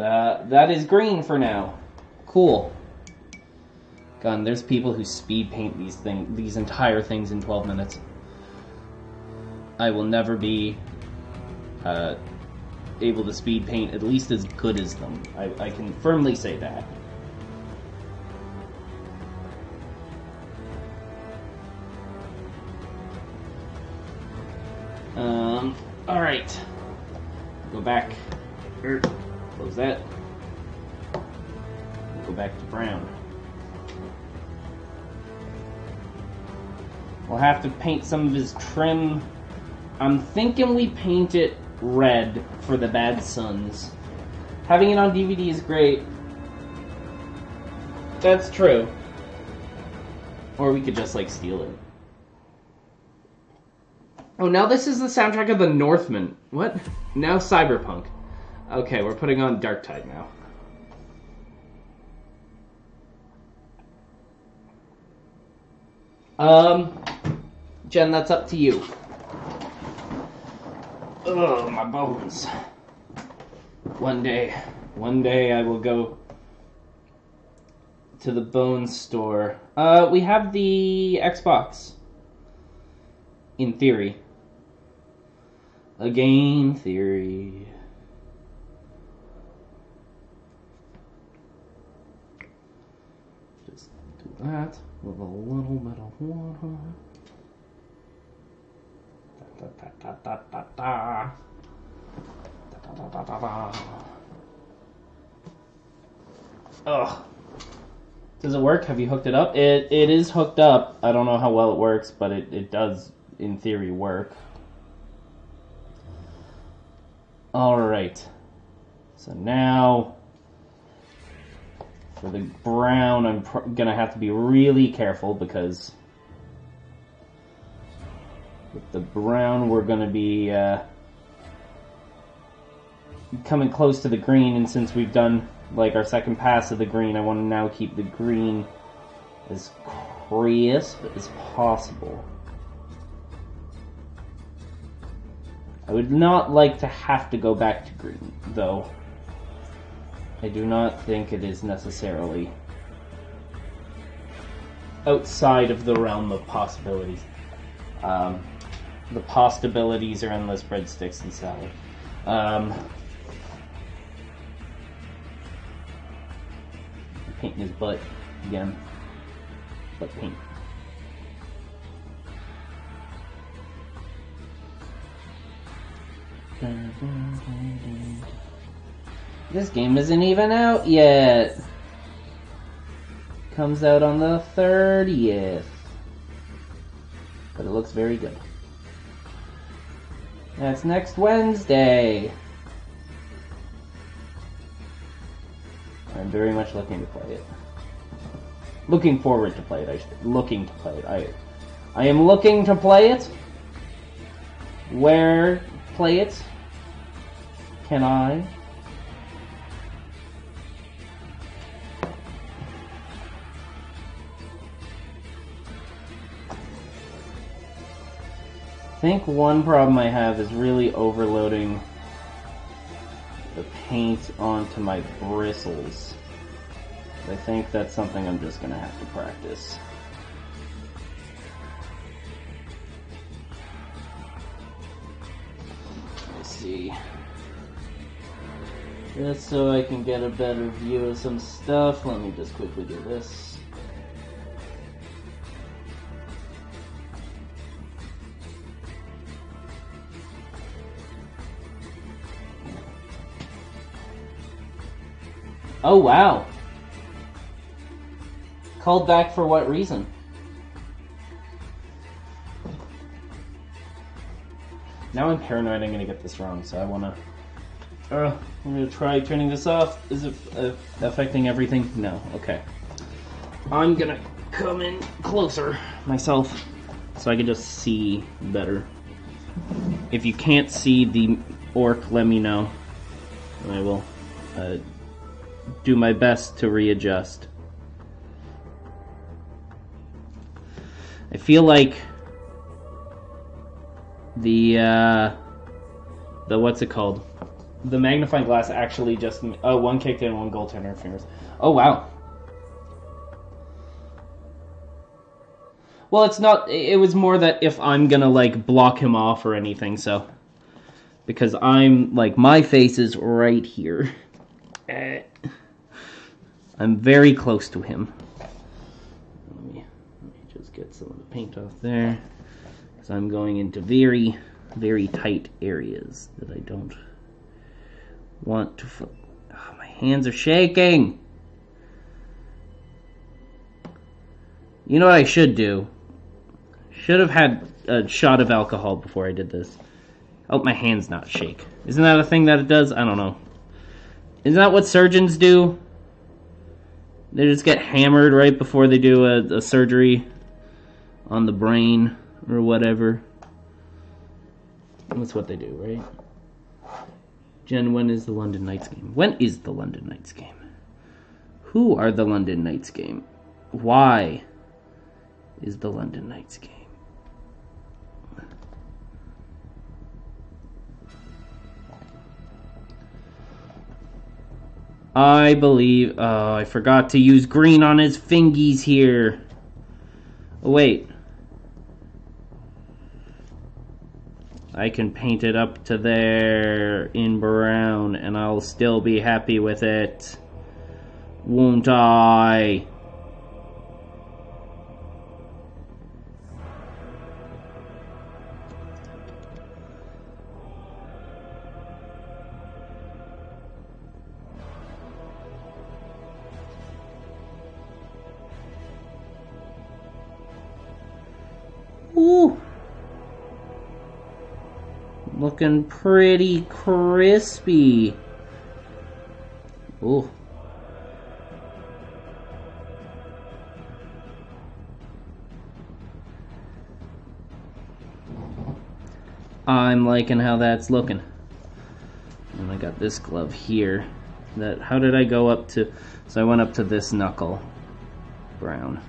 that is green for now. Cool. God, there's people who speed paint these entire things in 12 minutes. I will never be able to speed paint at least as good as them. I can firmly say that. Alright. Go back. Close that. Go back to brown. We'll have to paint some of his trim. I'm thinking we paint it red for the Bad Sons. Having it on DVD is great. That's true. Or we could just, like, steal it. Oh, now this is the soundtrack of The Northman. What? Now Cyberpunk. Okay, we're putting on Dark Tide now. Jen, that's up to you. Ugh, my bones. One day I will go to the bone store. We have the Xbox. In theory. A game theory. Just do that with a little bit of water. Da, da, da, da, da, da. Da, da, da, da, da. Ugh. Does it work? Have you hooked it up? It is hooked up. I don't know how well it works, but it does, in theory, work. Alright. So now, for the brown, I'm gonna have to be really careful because with the brown, we're gonna be coming close to the green, and since we've done like our second pass of the green, I want to now keep the green as crisp as possible. I would not like to have to go back to green, though. I do not think it is necessarily outside of the realm of possibilities. The possibilities are endless, breadsticks and salad. Painting his butt again. Butt paint. This game isn't even out yet. Comes out on the 30th. But it looks very good. That's next Wednesday. I'm very much looking to play it. Looking forward to play it. Looking to play it. I am looking to play it. Where play it? Can I? I think one problem I have is really overloading the paint onto my bristles. I think that's something I'm just gonna have to practice. Let's see. Just so I can get a better view of some stuff, let me just quickly do this. Oh wow! Called back for what reason? Now I'm paranoid I'm gonna get this wrong, so I wanna... I'm gonna try turning this off. Is it affecting everything? No, okay. I'm gonna come in closer myself so I can just see better. If you can't see the orc, let me know. And I will do my best to readjust. I feel like the what's it called? The magnifying glass actually just... Oh, one kicked in, one gold interference. Oh, wow. Well, it's not... It was more that if I'm gonna, like, block him off or anything, so... Because I'm, like, my face is right here. I'm very close to him. Let me just get some of the paint off there. Because I'm going into very, very tight areas that I don't want to... Oh, my hands are shaking! You know what I should do? Should have had a shot of alcohol before I did this. Oh, my hand's not shake. Isn't that a thing that it does? I don't know. Isn't that what surgeons do? They just get hammered right before they do a surgery on the brain or whatever. That's what they do, right? Jen, when is the London Knights game? When is the London Knights game? Who are the London Knights game? Why is the London Knights game? I believe... Oh, I forgot to use green on his fingies here. Oh, wait. I can paint it up to there in brown, and I'll still be happy with it. Won't I? Ooh. Looking pretty crispy. Ooh. I'm liking how that's looking. And I got this glove here. How did I go up to... So I went up to this knuckle. Brown.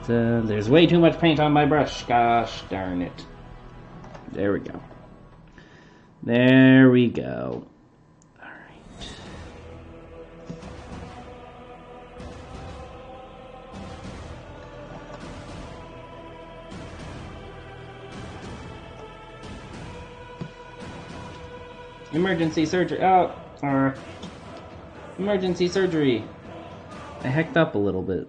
There's way too much paint on my brush. Gosh darn it. There we go. There we go. Alright. Emergency surgery. Oh, emergency surgery. I hecked up a little bit.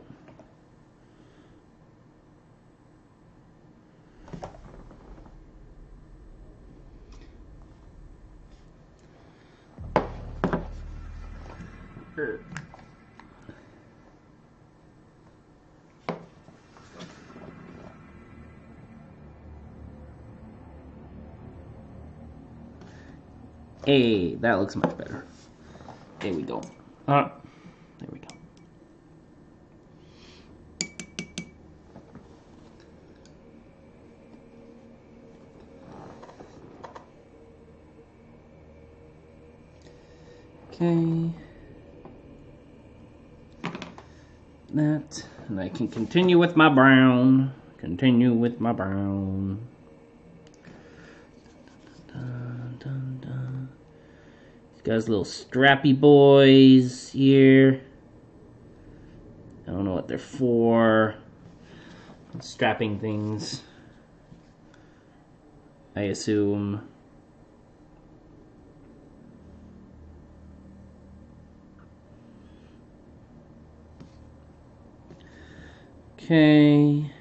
Hey, that looks much better. There we go. There we go. Okay. That, and I can continue with my brown. Continue with my brown. Dun, dun, dun. These guys, little strappy boys here. I don't know what they're for. Strapping things, I assume. Okay.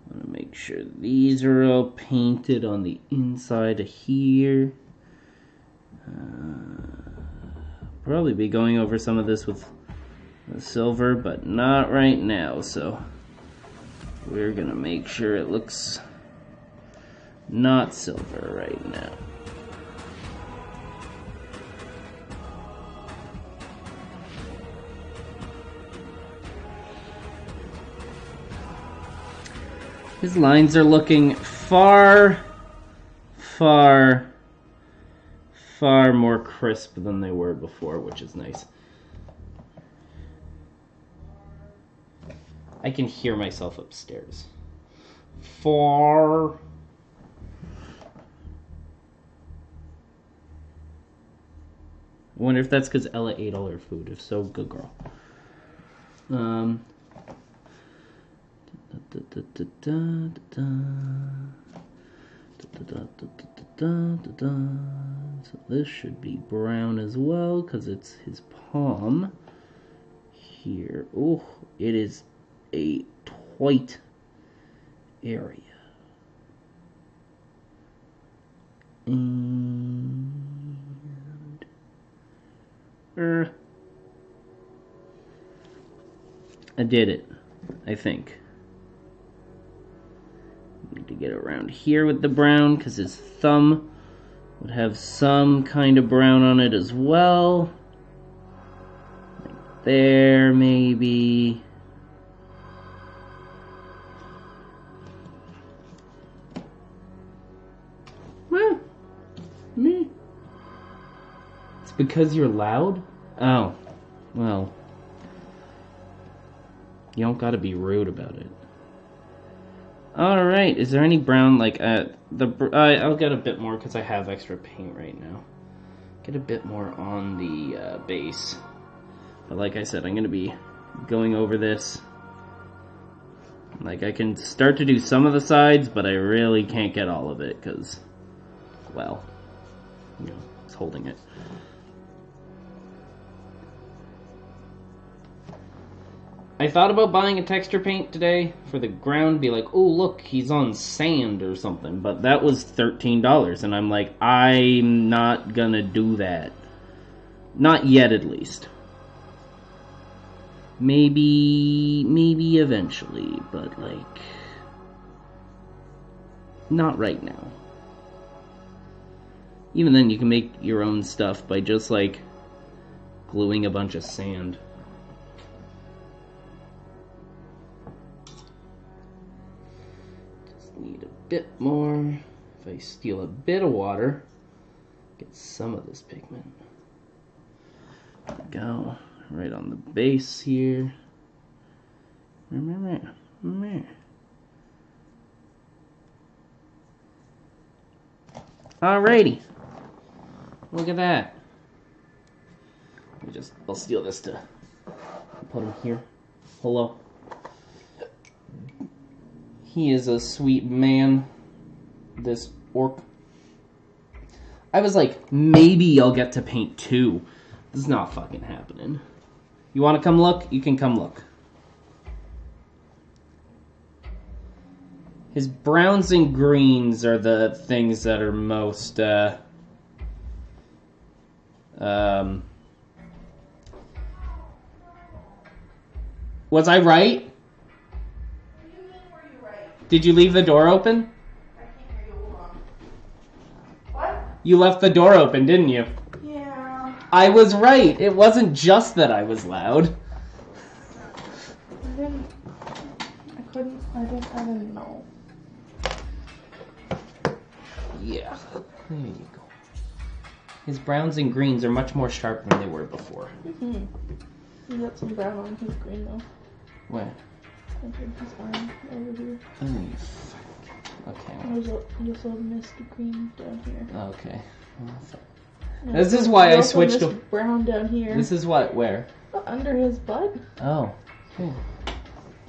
I want to make sure these are all painted on the inside of here. Probably be going over some of this with the silver, but not right now, so we're gonna make sure it looks not silver right now. His lines are looking far more crisp than they were before, which is nice. I can hear myself upstairs. I wonder if that's because Ella ate all her food. If so, good girl. So this should be brown as well because it's his palm here. Oh, it is a white area. And I did it, I think. Need to get around here with the brown because his thumb would have some kind of brown on it as well. Like there, maybe. Well, me. It's because you're loud? Oh, well. You don't gotta be rude about it. Alright, is there any brown, like, I'll get a bit more because I have extra paint right now. Get a bit more on the base. But like I said, I'm going to be going over this. Like, I can start to do some of the sides, but I really can't get all of it because, well, you know, it's holding it. I thought about buying a texture paint today for the ground, be like, oh look, he's on sand or something, but that was $13, and I'm like, I'm not gonna do that. Not yet, at least. Maybe eventually, but like, not right now. Even then, you can make your own stuff by just like gluing a bunch of sand. Need a bit more. If I steal a bit of water, get some of this pigment. There we go. Right on the base here. Alrighty. Look at that. I'll steal this to put him here. Hello. He is a sweet man, this orc. I was like, maybe I'll get to paint 2. This is not fucking happening. You want to come look? You can come look. His browns and greens are the things that are most, Was I right? What do you mean, were you right? Did you leave the door open? I can't hear you. Hold on. What? You left the door open, didn't you? Yeah. I was right. It wasn't just that I was loud. I didn't know. Yeah. There you go. His browns and greens are much more sharp than they were before. Mm-hmm. You got some brown on his green though. Where? I think his arm over here. Oh, you fuck. Okay. You also missed green down here. Okay. Well, Yeah, this is why you I also switched missed to... brown down here. This is what? Where? Under his butt. Oh. Cool.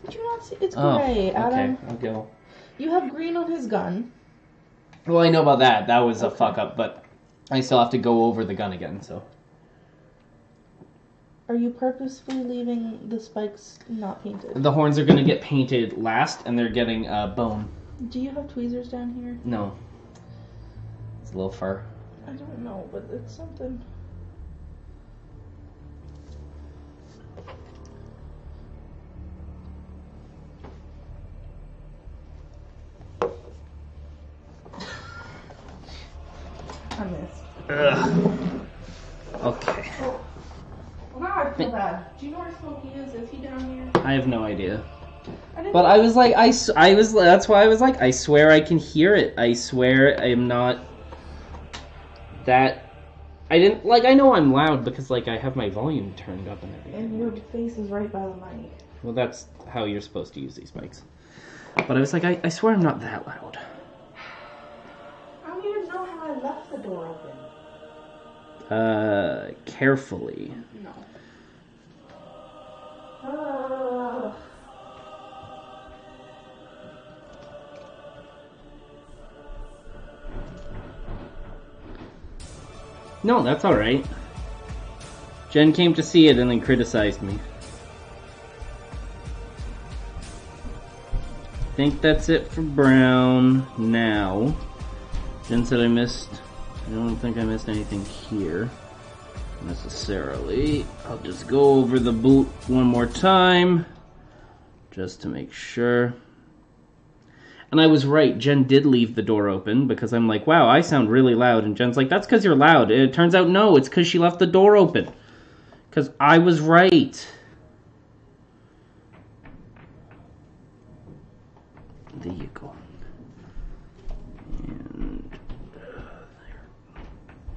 Did you not see? It's Oh, gray, Adam. okay. I'll go. You have green on his gun. Well, I know about that. That was a Okay. fuck up, but I still have to go over the gun again, so... Are you purposefully leaving the spikes not painted? The horns are going to get painted last, and they're getting bone. Do you have tweezers down here? No. It's a little far. I don't know, but it's something. I missed. Ugh. Okay. Well, now I feel bad. Do you know where Smokey is? Is he down here? I have no idea. I didn't But I was like, I was, that's why I was like, I swear I can hear it. I swear I am not that, I didn't, like, I know I'm loud because, like, I have my volume turned up and everything. And your face is right by the mic. Well, that's how you're supposed to use these mics. But I was like, I swear I'm not that loud. I don't even know how I left the door open. Carefully. No. No, that's alright. Jen came to see it and then criticized me. I think that's it for brown now. Jen said I don't think I missed anything here necessarily. I'll just go over the boot one more time just to make sure. And I was right, Jen did leave the door open because I'm like, wow, I sound really loud. And Jen's like, that's because you're loud. And it turns out, no, it's because she left the door open. Because I was right. There you go. And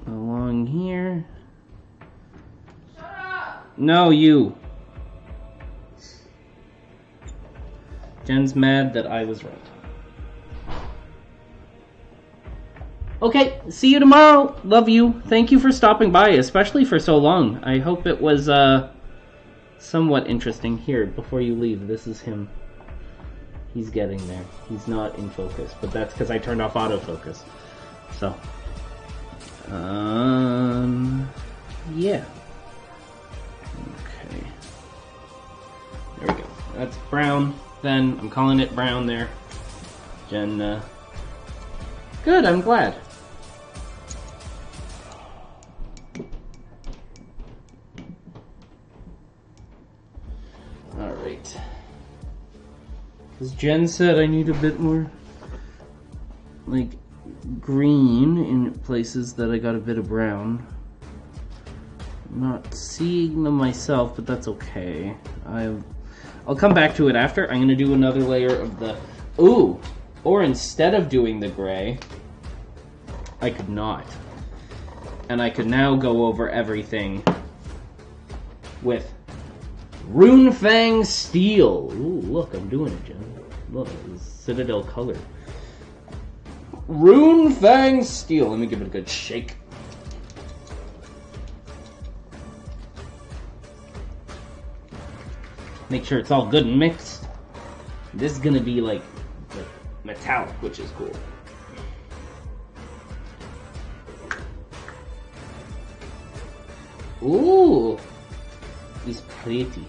along here. Shut up! No, you. Jen's mad that I was right. Okay, see you tomorrow. Love you. Thank you for stopping by, especially for so long. I hope it was somewhat interesting. Here, before you leave, this is him. He's getting there. He's not in focus, but that's because I turned off autofocus. So, yeah. Okay. There we go. That's brown. Then I'm calling it brown there. Jen, good, I'm glad. Alright. Because Jen said I need a bit more, like, green in places that I got a bit of brown. I'm not seeing them myself, but that's okay. I'll come back to it after. I'm going to do another layer of the... Ooh! Or instead of doing the gray, I could not. And I could now go over everything with Runefang Steel. Ooh, look, I'm doing it, Jen. Look, it's Citadel color. Runefang Steel. Let me give it a good shake. Make sure it's all good and mixed. This is gonna be like metallic, which is cool. Ooh! is pretty.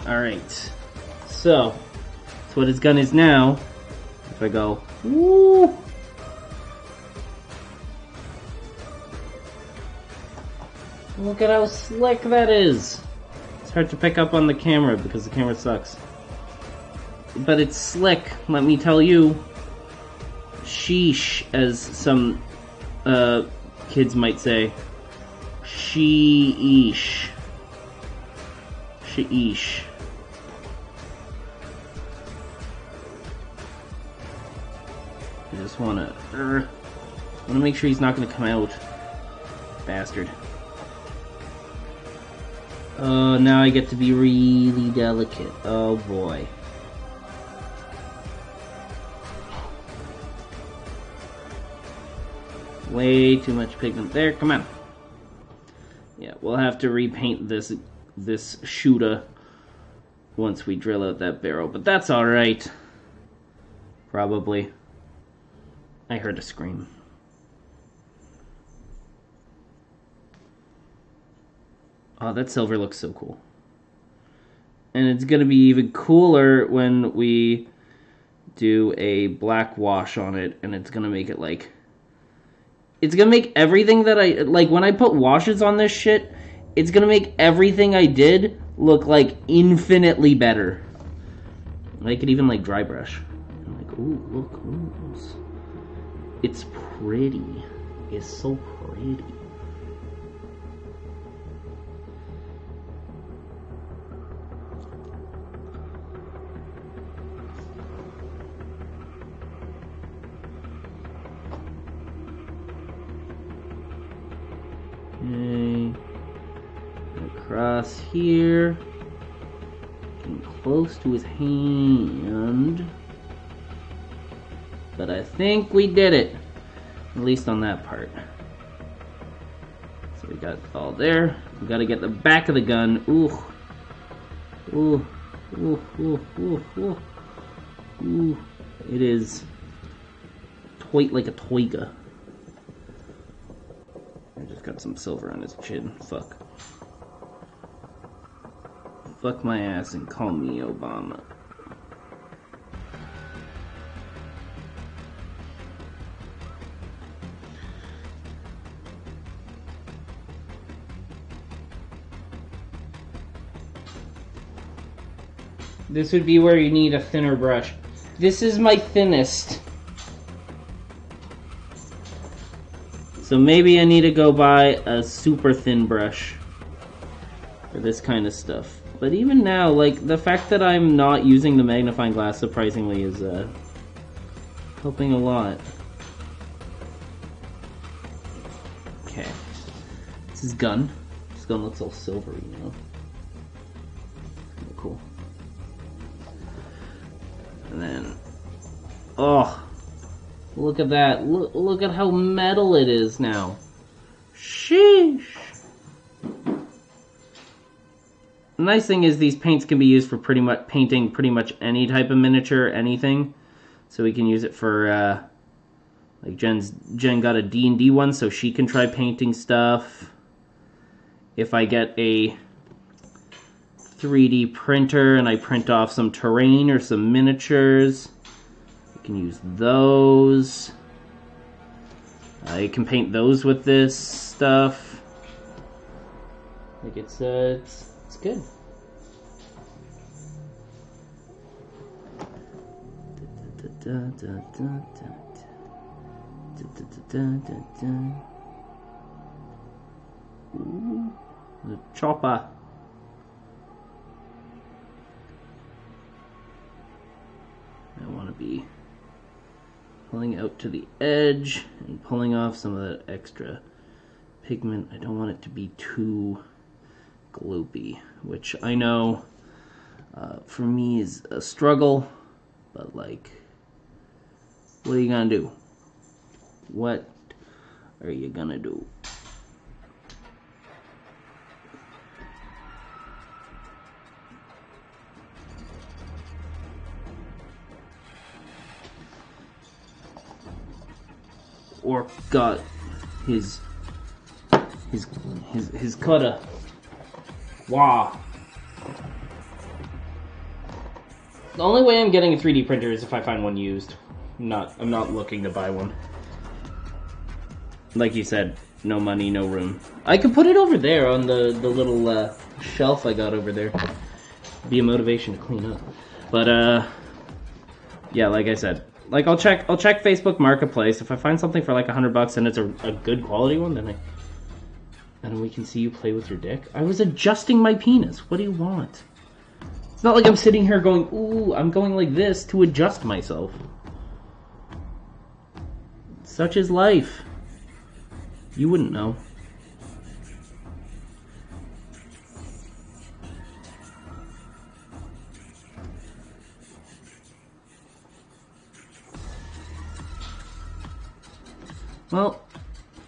Alright, so that's what his gun is now. If I go, woo! Look at how slick that is! It's hard to pick up on the camera because the camera sucks. But it's slick, let me tell you. Sheesh, as some kids might say. Sheesh. Sheesh. I just wanna make sure he's not gonna come out. Bastard. Oh, now I get to be really delicate. Oh boy. Way too much pigment there. Come on. Yeah, we'll have to repaint this shooter once we drill out that barrel, but that's alright. Probably. I heard a scream. Oh, that silver looks so cool. And it's gonna be even cooler when we do a black wash on it, and it's gonna make it like... It's gonna make everything that I... Like, when I put washes on this shit, it's gonna make everything I did look, like, infinitely better. I could even, like, dry brush. I'm like, ooh, look, ooh. It's pretty. It's so pretty. Okay. Across here. Getting close to his hand. But I think we did it. At least on that part. So we got all there. We gotta get the back of the gun. Ooh. Ooh. Ooh. Ooh. Ooh. Ooh. Ooh. It is tight like a toiga. I just got some silver on his chin. Fuck. Fuck my ass and call me Obama. This would be where you need a thinner brush. This is my thinnest. So maybe I need to go buy a super thin brush for this kind of stuff. But even now, like, the fact that I'm not using the magnifying glass, surprisingly, is helping a lot. Okay. This is gun. This gun looks all silvery, you know? Kinda cool. And then, oh, look at that. Look at how metal it is now. Sheesh. The nice thing is these paints can be used for pretty much painting pretty much any type of miniature, anything. So we can use it for, like Jen got a D&D one, so she can try painting stuff. If I get a 3D printer and I print off some terrain or some miniatures, you can use those. You can paint those with this stuff. Like it's good. Ooh, the chopper. I want to be pulling out to the edge and pulling off some of that extra pigment. I don't want it to be too gloopy, which I know for me is a struggle, but like What are you gonna do? What are you gonna do? Orc got his cutter. Wow. The only way I'm getting a 3D printer is if I find one used. I'm not looking to buy one. Like you said, no money, no room. I could put it over there on the little shelf I got over there. Be a motivation to clean up. But yeah, like I said, like I'll check Facebook Marketplace. If I find something for like $100 and it's a good quality one, then we can see you play with your dick. I was adjusting my penis. What do you want? It's not like I'm sitting here going, ooh, I'm going like this to adjust myself. Such is life. You wouldn't know. Well,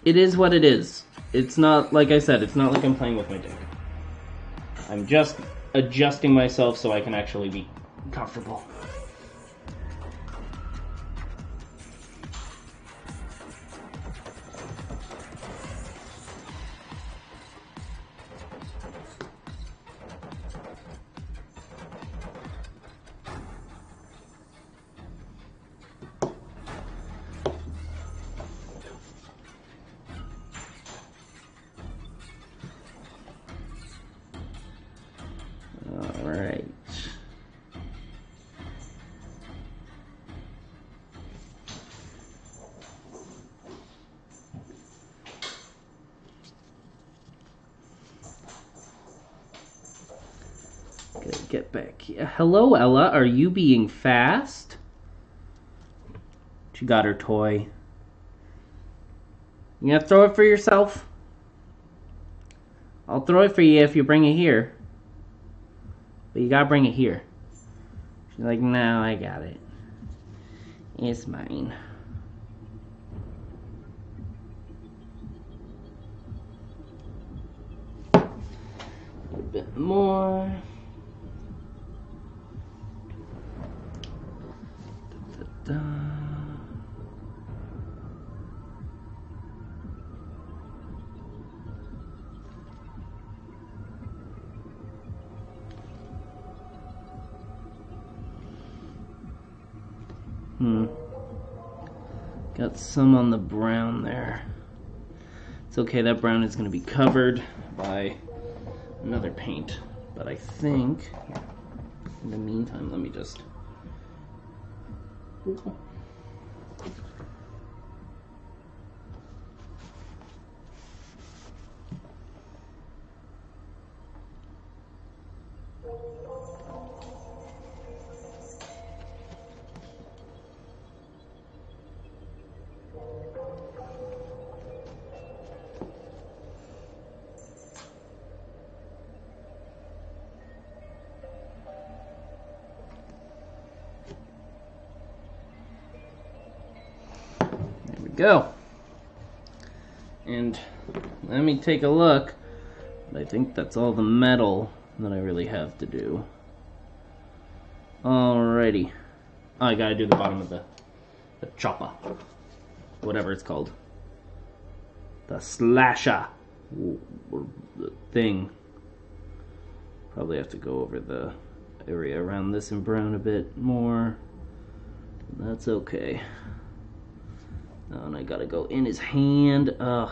it is what it is. It's not, like I said, it's not like I'm playing with my dick. I'm just adjusting myself so I can actually be comfortable. Alright. Okay, get back here. Hello, Ella. Are you being fast? She got her toy. You gonna throw it for yourself? I'll throw it for you if you bring it here. But you gotta bring it here. She's like, no, I got it. It's mine. A bit more. Da, da, da. Got some on the brown there. It's okay, that brown is going to be covered by another paint. But I think, in the meantime, let me just... go. And let me take a look. I think that's all the metal that I really have to do. Alrighty. Oh, I gotta do the bottom of the chopper. Whatever it's called. The slasher. Or the thing. Probably have to go over the area around this in brown a bit more. That's okay. Oh, and I gotta go in his hand. Ugh.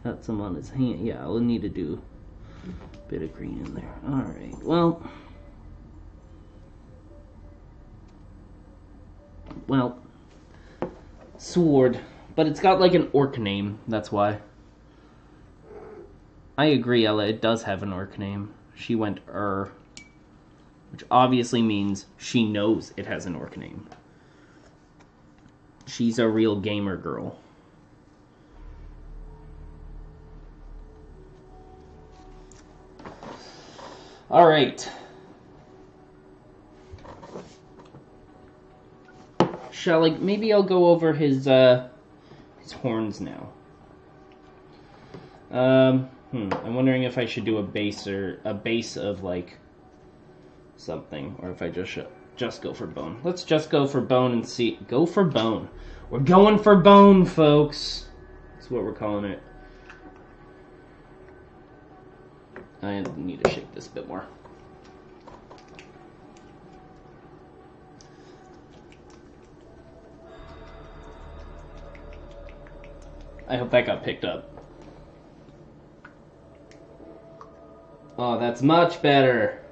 Got some on his hand. Yeah, I'll need to do a bit of green in there. Alright, well, sword. But it's got like an orc name, that's why. I agree, Ella, it does have an orc name. She went which obviously means she knows it has an orc name. She's a real gamer girl. Alright. shall I? Maybe I'll go over his horns now. I'm wondering if I should do a base of like something, or if I just go for bone. Let's just go for bone and see. Go for bone. We're going for bone, folks. That's what we're calling it. I need to shake this a bit more. I hope that got picked up. Oh, that's much better.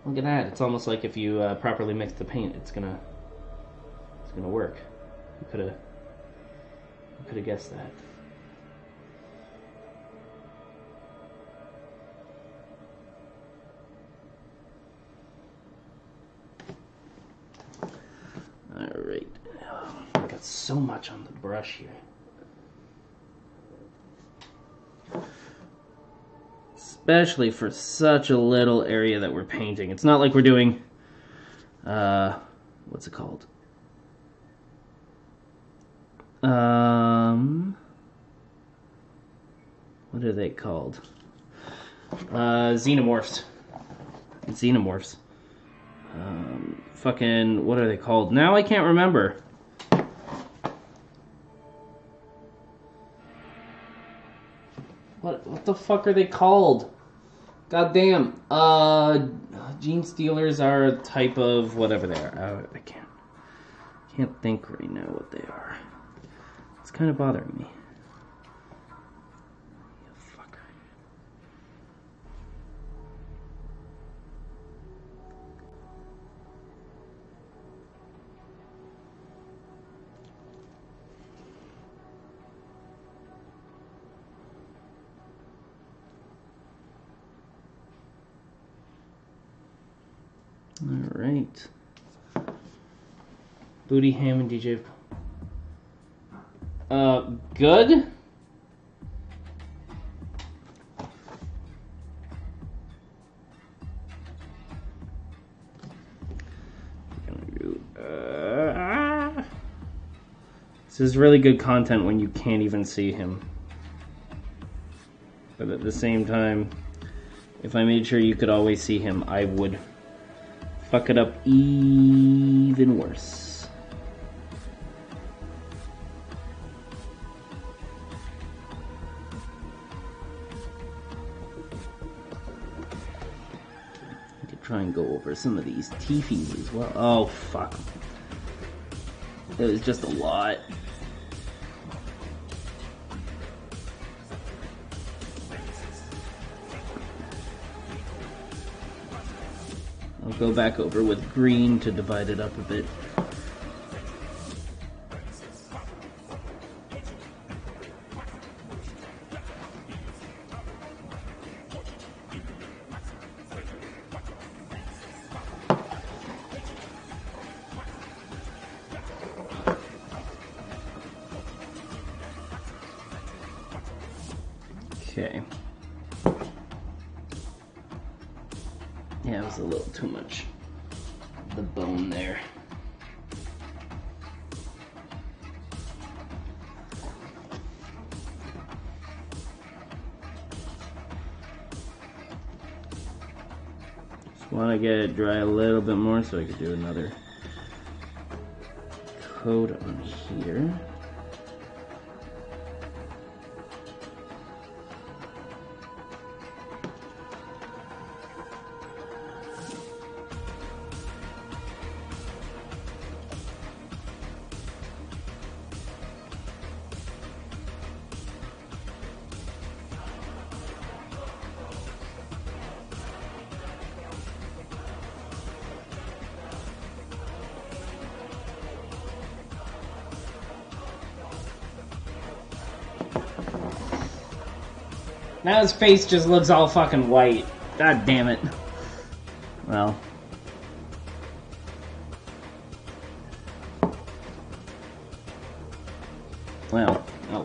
Look at that. It's almost like if you properly mix the paint, it's gonna work. You could have guessed that. All right. Oh, I got so much on the brush here. Especially for such a little area that we're painting. It's not like we're doing, what's it called? What are they called? Xenomorphs. Xenomorphs. Fucking, what are they called? Now I can't remember. What the fuck are they called? God damn. Gene stealers are a type of whatever they are. I can't think right now what they are. It's kind of bothering me. You fucker. All right. Booty Ham and DJ. Good. This is really good content when you can't even see him. But at the same time, if I made sure you could always see him, I would fuck it up even worse. I could try and go over some of these teefies as well. Oh, fuck. It was just a lot. I'll go back over with green to divide it up a bit. Okay. Yeah, it was a little too much. The bone there. Just want to get it dry a little bit more so I could do another coat on here. Now his face just looks all fucking white. God damn it. Well. Well, oh well.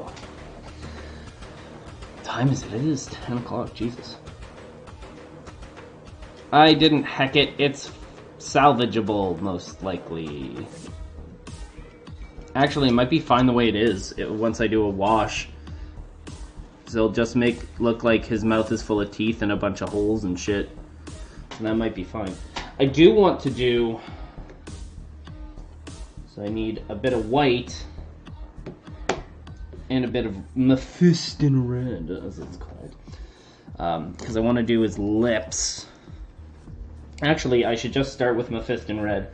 What time is it? It is 10 o'clock, Jesus. I didn't heck it. It's salvageable, most likely. Actually, it might be fine the way it is once I do a wash. So it'll just look like his mouth is full of teeth and a bunch of holes and shit. And that might be fine. I do want to do... So I need a bit of white and a bit of Mephiston red, as it's called. Because I want to do his lips. Actually, I should just start with Mephiston red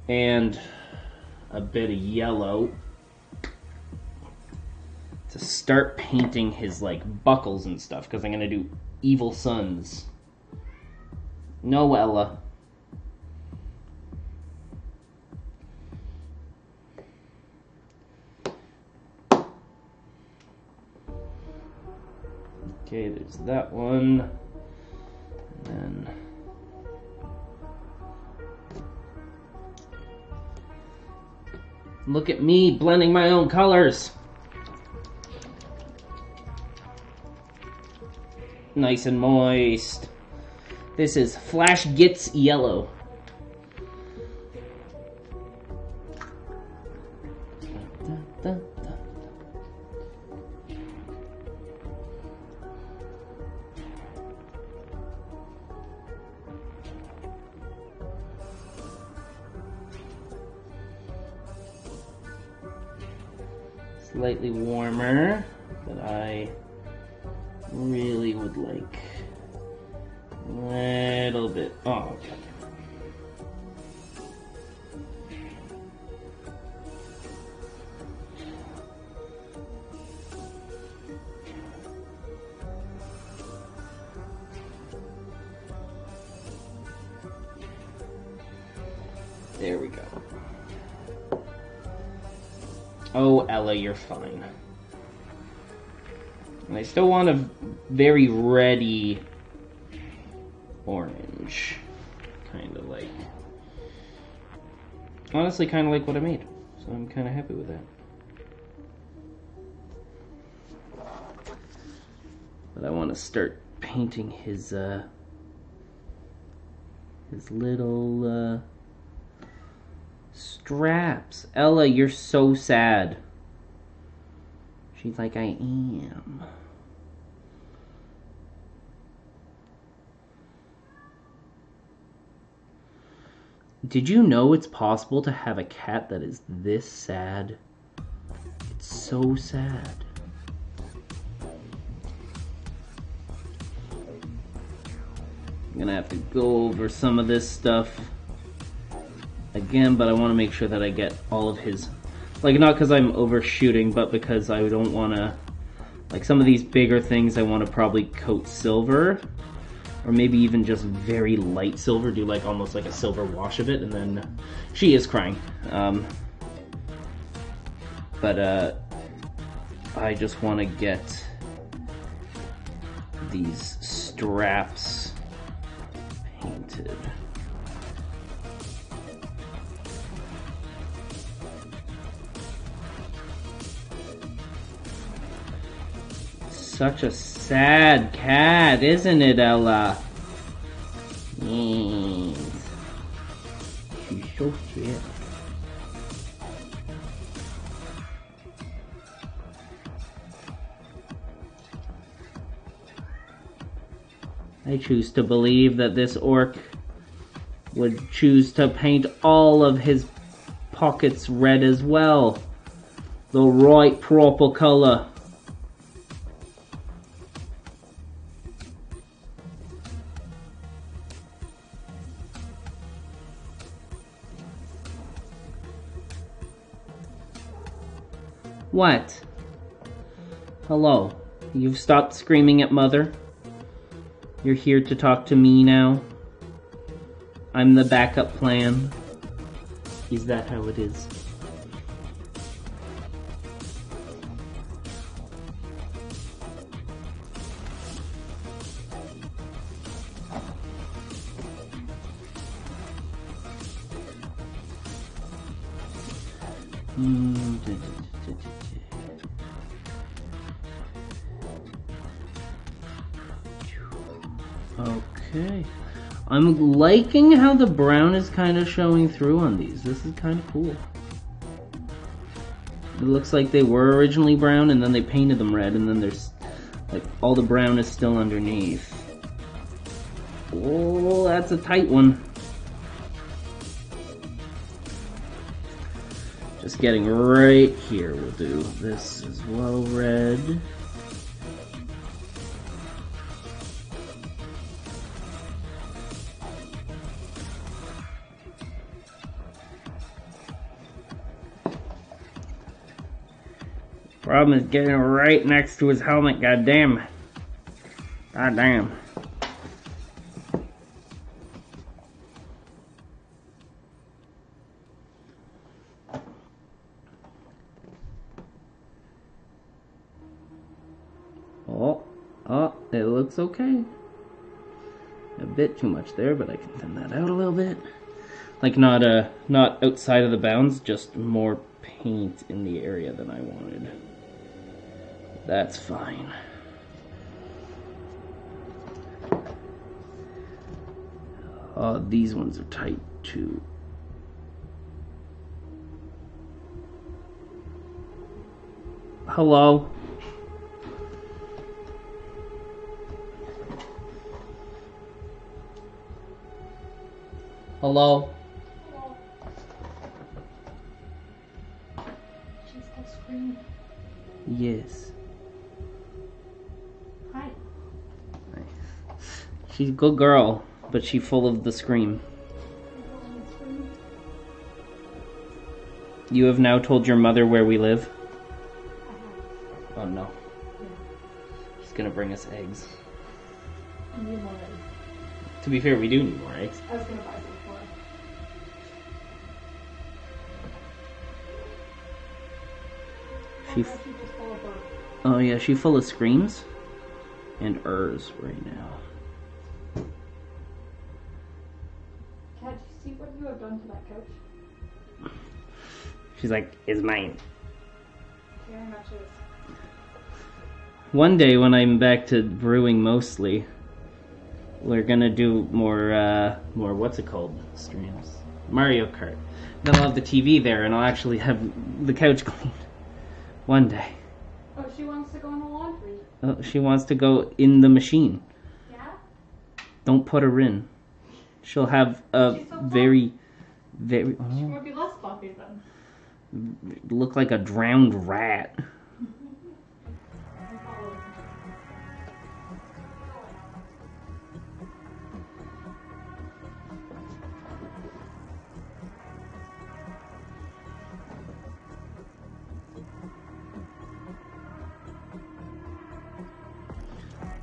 and a bit of yellow to start painting his like buckles and stuff, because I'm gonna do evil sons. No, Ella. Okay, there's that one. And then look at me blending my own colors. Nice and moist. This is Flash Gits Yellow. Slightly warmer, but I really would like a little bit. Oh, okay. There we go. Oh, Ella, you're fine. And I still want a very reddy orange. Kind of like... Honestly, kind of like what I made. So I'm kind of happy with that. But I want to start painting his little straps. Ella, you're so sad. She's like, I am. Did you know it's possible to have a cat that is this sad? It's so sad. I'm gonna have to go over some of this stuff again, but I want to make sure that I get all of his, like, not because I'm overshooting, but because I don't want to, like, some of these bigger things I want to probably coat silver, or maybe even just very light silver, do like almost like a silver wash of it, and then she is crying. But I just want to get these straps painted. Such a sad cat, isn't it, Ella? Yes. She's so sad. I choose to believe that this orc would choose to paint all of his pockets red as well. The right proper color. What? Hello. You've stopped screaming at Mother? You're here to talk to me now? I'm the backup plan. Is that how it is? Okay. I'm liking how the brown is kind of showing through on these. This is kind of cool. It looks like they were originally brown and then they painted them red, and then there's like all the brown is still underneath. Oh, that's a tight one. Just getting right here. We'll do this as well, red. Problem is getting right next to his helmet, goddamn. Goddamn. Oh, it looks okay. A bit too much there, but I can thin that out a little bit. Like not outside of the bounds, just more paint in the area than I wanted. That's fine. Oh, these ones are tight too. Hello? Hello? She's got scream. Yes. Hi. She's a good girl, but she's full of the scream. You have now told your mother where we live? Oh no. She's gonna bring us eggs. I need more eggs. To be fair, we do need more eggs. I was gonna buy some for her. She She's just full of birds. Oh yeah, she's full of screams and ers right now. Cat, do you see what you have done to that couch? She's like, it's mine. Very much is. One day when I'm back to brewing mostly, we're gonna do more what's it called? Streams. Mario Kart. Then I'll have the TV there and I'll actually have the couch cleaned. One day. Oh, she wants to go in the laundry. Oh, she wants to go in the machine. Yeah? Don't put her in. She'll have a She's so very She would be less fluffy then. look like a drowned rat.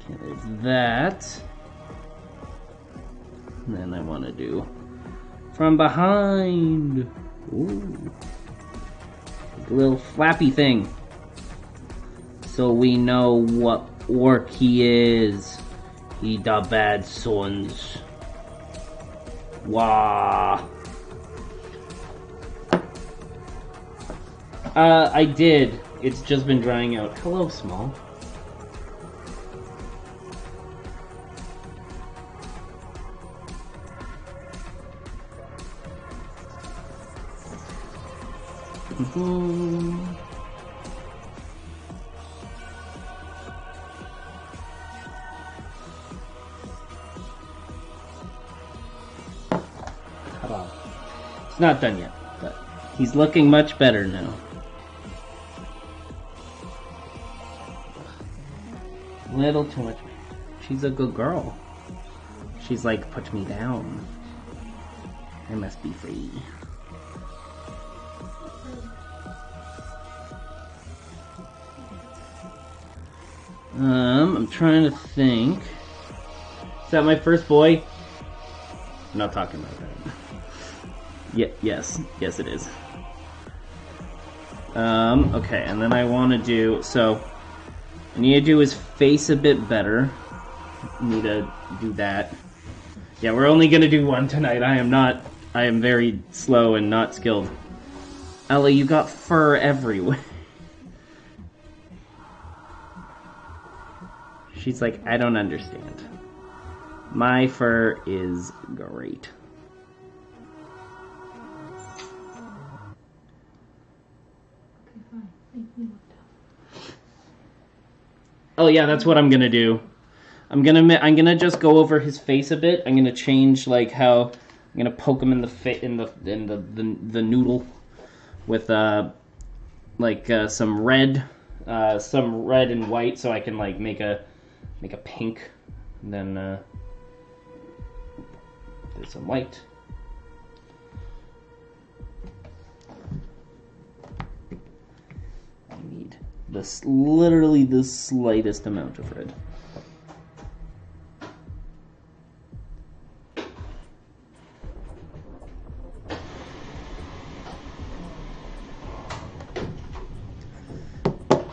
Okay, there's that. And then I want to do from behind. Ooh. Like a little flappy thing. So we know what orc he is. He da bad sons. Wah. I did. It's just been drying out. Hello, Small. Ta-da. It's not done yet, but he's looking much better now. Little too much. She's a good girl. She's like, put me down. I must be free. I'm trying to think. Is that my first boy? I'm not talking about that. Yes it is. Okay, and then I want to do, so I need to do his face a bit better. Need to do that. Yeah, we're only gonna do one tonight. I am very slow and not skilled. Ellie, you got fur everywhere. She's like, I don't understand. My fur is great. Okay, fine. Oh yeah, that's what I'm gonna do. I'm gonna just go over his face a bit. I'm gonna change like how I'm gonna poke him in the noodle with some red and white, so I can like make a pink. And then do some white. I need this literally the slightest amount of red.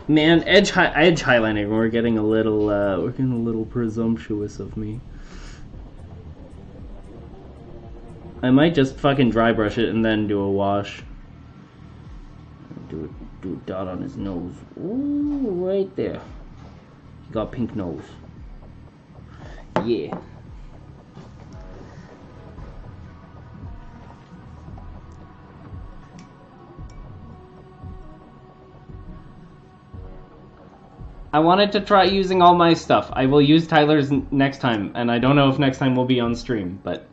Man, edge highlighting. We're getting a little presumptuous of me. I might just fucking dry brush it and then do a wash. Do a dot on his nose. Ooh, right there. He got pink nose. Yeah. I wanted to try using all my stuff. I will use Tyler's next time, and I don't know if next time will be on stream, but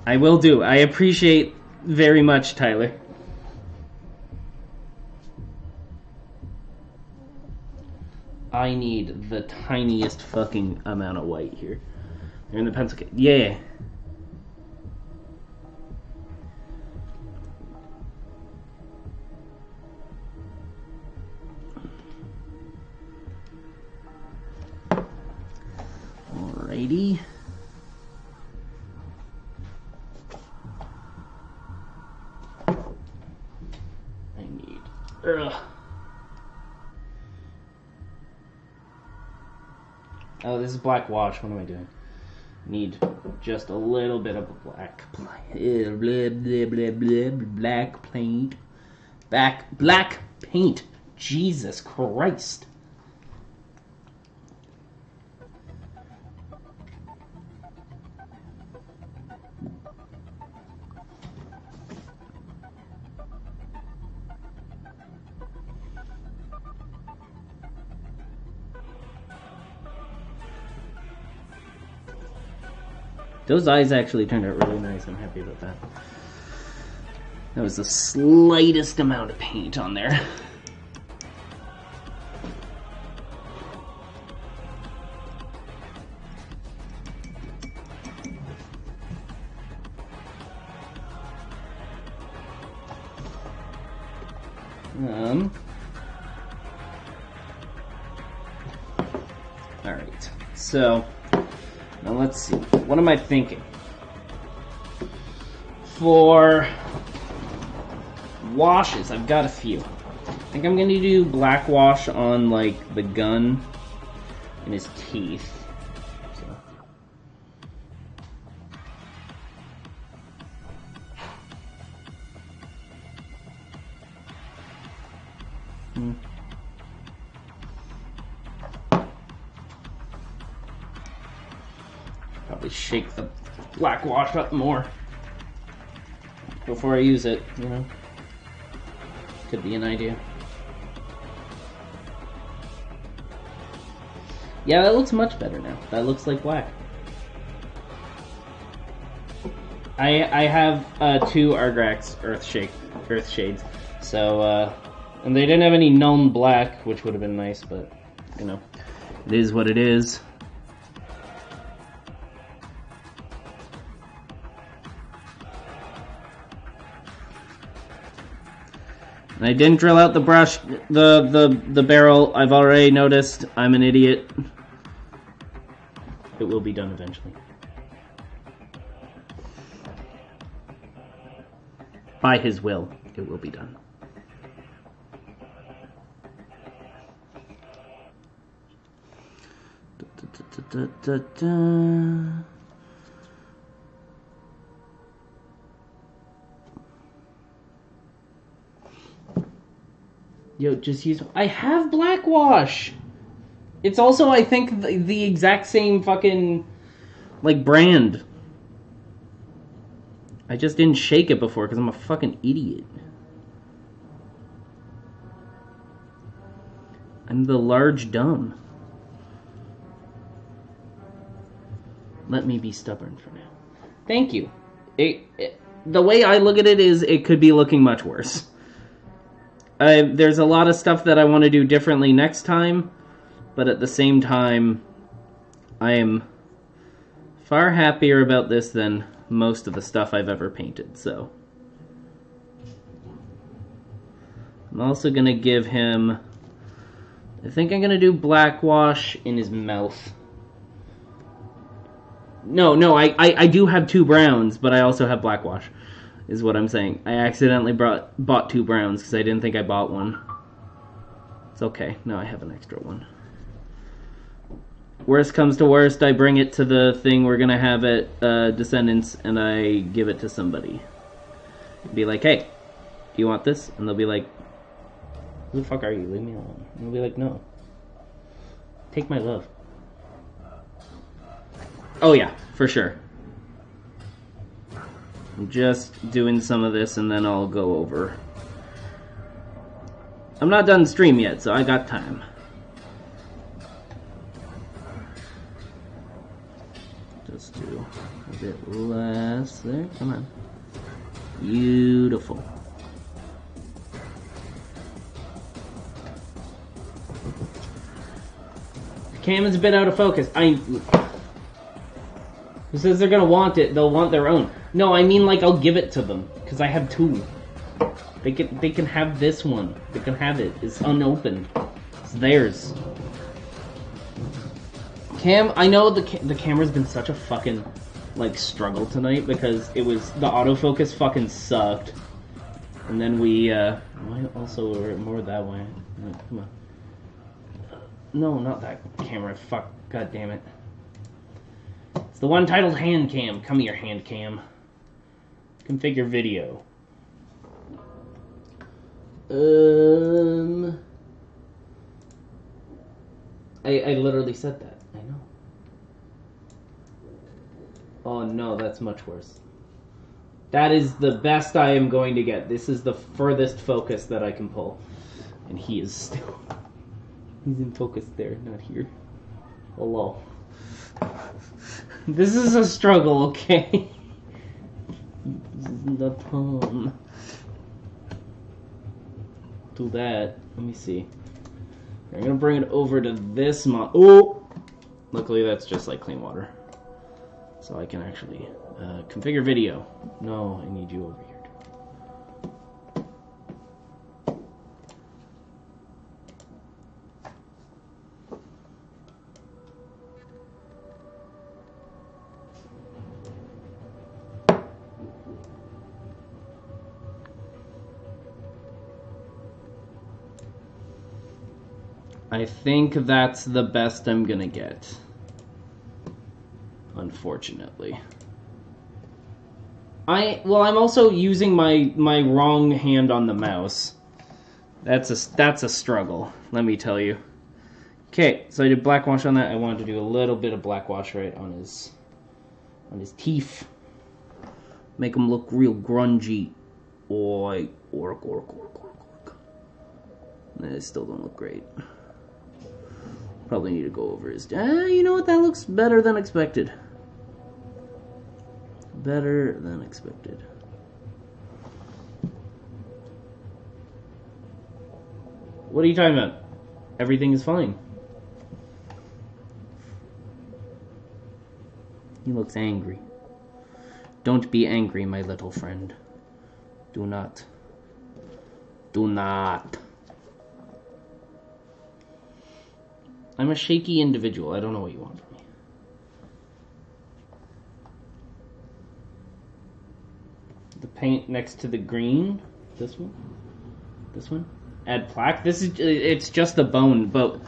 I will do. I appreciate very much, Tyler. I need the tiniest fucking amount of white here. They're in the pencil case. Yeah. Alrighty. I need. Oh, this is black wash. What am I doing? Need just a little bit of black paint. Black paint. Jesus Christ. Those eyes actually turned out really nice. I'm happy about that. That was the slightest amount of paint on there. Alright, so now let's see. What am I thinking? For washes, I've got a few. I think I'm gonna do black wash on like the gun and his teeth. So. Probably shake the black wash up more before I use it, you know? Could be an idea. Yeah, that looks much better now. That looks like black. I have 2 Argrax Earth Shades, so and they didn't have any known black, which would have been nice, but you know, it is what it is. And I didn't drill out the brush, the barrel. I've already noticed. I'm an idiot. It will be done eventually. By his will, it will be done. Yo, just use... I have black wash! It's also, I think, the exact same fucking, like, brand. I just didn't shake it before because I'm a fucking idiot. I'm the large dumb. Let me be stubborn for now. Thank you. The way I look at it is it could be looking much worse. There's a lot of stuff that I want to do differently next time, but at the same time, I am far happier about this than most of the stuff I've ever painted, so. I'm also going to give him, I think I'm going to do black wash in his mouth. No, I do have 2 browns, but I also have black wash, is what I'm saying. I accidentally bought 2 browns because I didn't think I bought one. It's okay. Now I have an extra one. Worst comes to worst, I bring it to the thing we're going to have at Descendants, and I give it to somebody. Be like, hey, do you want this? And they'll be like, who the fuck are you? Leave me alone. And I'll be like, no. Take my love. Oh yeah, for sure. I'm just doing some of this and then I'll go over. I'm not done stream yet, so I got time. Just do a bit less there. Come on. Beautiful. The camera's a bit out of focus. Who says they're gonna want it? They'll want their own. No, I mean like I'll give it to them because I have 2. They can have this one. They can have it. It's unopened. It's theirs. Cam, I know the camera's been such a fucking like struggle tonight because it was the autofocus fucking sucked, and then we why also we're more that way. No, come on. No, not that camera. Fuck. God damn it. It's the one titled hand cam. Come here, hand cam. Configure video. I literally said that. I know. Oh no, that's much worse. That is the best I am going to get. This is the furthest focus that I can pull. And he is still... He's in focus there, not here. Hello. This is a struggle, okay? This isn't the time. Do that. Let me see. I'm gonna bring it over to this mod. Oh! Luckily, that's just like clean water. So I can actually configure video. No, I need you over here. I think that's the best I'm gonna get. Unfortunately. I'm also using my wrong hand on the mouse. That's a struggle, let me tell you. Okay, so I did black wash on that. I wanted to do a little bit of black wash right on his teeth. Make him look real grungy. Oi, orc. They still don't look great. Probably need to go over his... you know what? That looks better than expected. Better than expected. What are you talking about? Everything is fine. He looks angry. Don't be angry, my little friend. Do not. Do not. I'm a shaky individual. I don't know what you want from me. The paint next to the green. This one? This one? Add plaque? It's just the bone, but...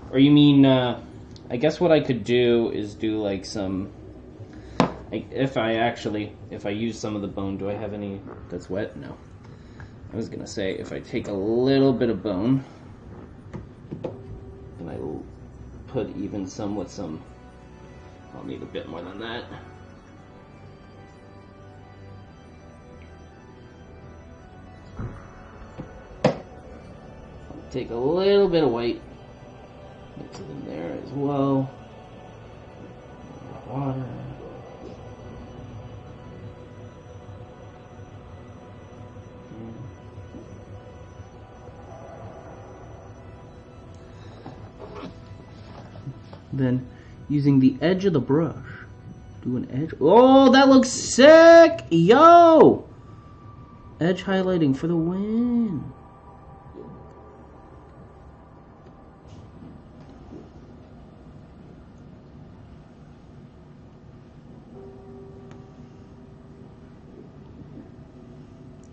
Or you mean, I guess what I could do is do like some... If I use some of the bone, do I have any that's wet? No. I was gonna say, if I take a little bit of bone, and I will put even some with some, I'll need a bit more than that. Take a little bit of white, Puts it in there as well. Water. Then, using the edge of the brush, do an edge. Oh, that looks sick! Yo! Edge highlighting for the win.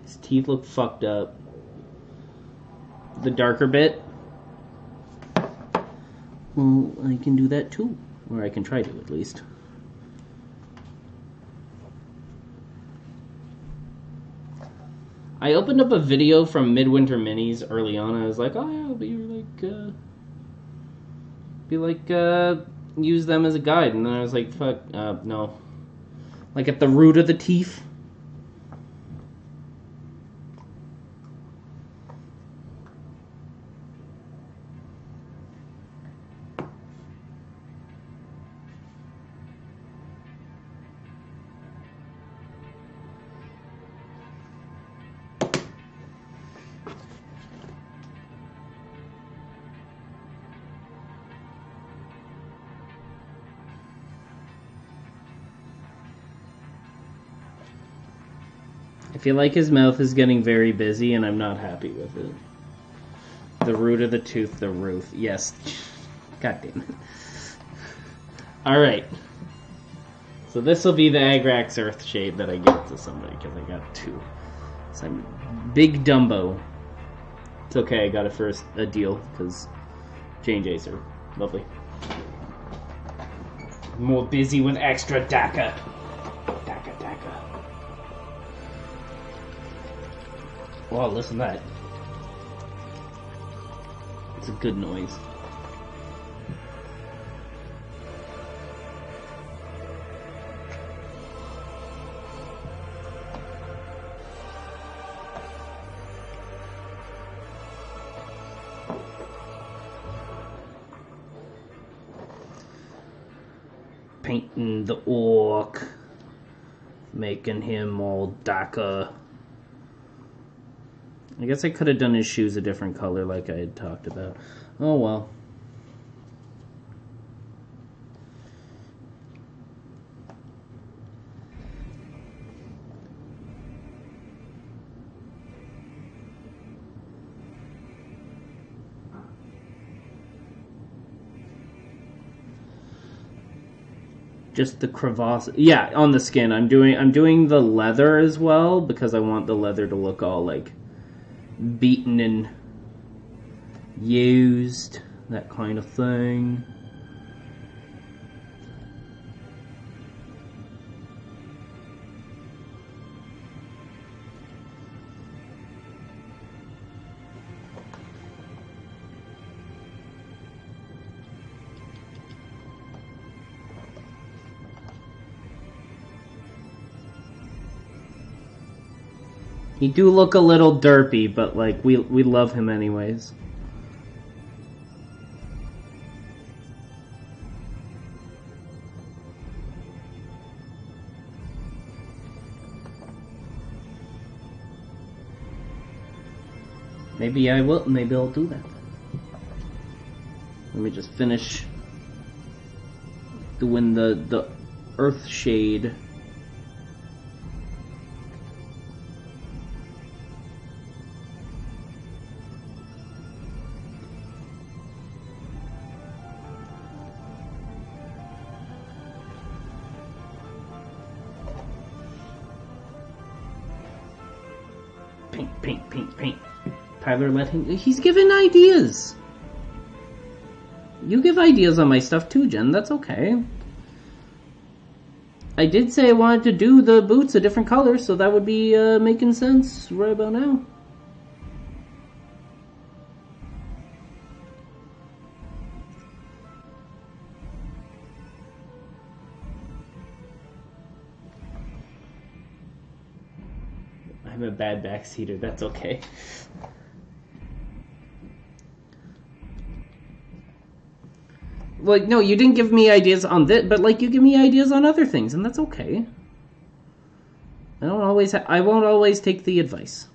His teeth look fucked up. The darker bit. Well, I can do that too. Or I can try to, at least. I opened up a video from Midwinter Minis early on. I was like, oh yeah, use them as a guide. And then I was like, fuck, no. Like at the root of the teeth. I feel like his mouth is getting very busy and I'm not happy with it. The root of the tooth, the roof. Yes. God damn it. Alright. So this will be the Agrax Earth shade that I give to somebody because I got two. So I'm big Dumbo. It's okay, I got it for a deal because J&J's are lovely. More busy with extra DACA. DACA, DACA. Wow, listen to that. It's a good noise. Painting the orc. Making him all DACA. I guess I could have done his shoes a different color like I had talked about. Oh well. Just the crevasse. Yeah, on the skin. I'm doing the leather as well because I want the leather to look all like beaten and used, that kind of thing. He do look a little derpy, but like we love him anyways. Maybe I will. Maybe I'll do that. Let me just finish doing the earth shade. Paint. Tyler, let him. He's giving ideas. You give ideas on my stuff too, Jen. That's okay. I did say I wanted to do the boots a different color, so that would be making sense right about now. I'm a bad backseater, that's okay. Like, no, you didn't give me ideas on this, but, like, you give me ideas on other things, and that's okay. I won't always take the advice.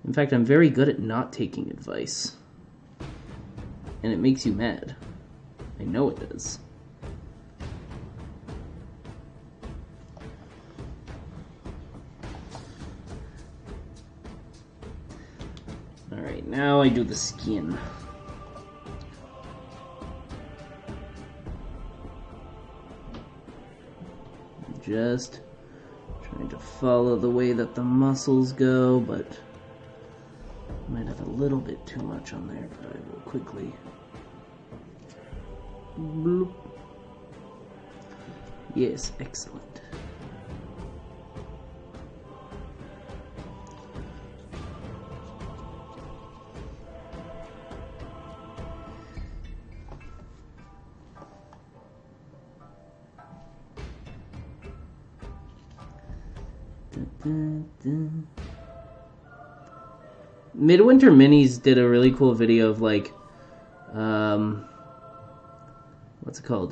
In fact, I'm very good at not taking advice. And it makes you mad. I know it does. Alright, now I do the skin. Just trying to follow the way that the muscles go, but might have a little bit too much on there, but I will quickly. Bloop. Yes, excellent. Midwinter Minis did a really cool video of like, what's it called?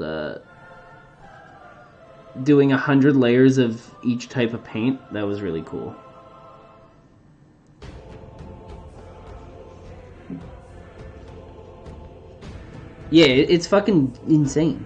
Doing 100 layers of each type of paint. That was really cool. Yeah, it's fucking insane.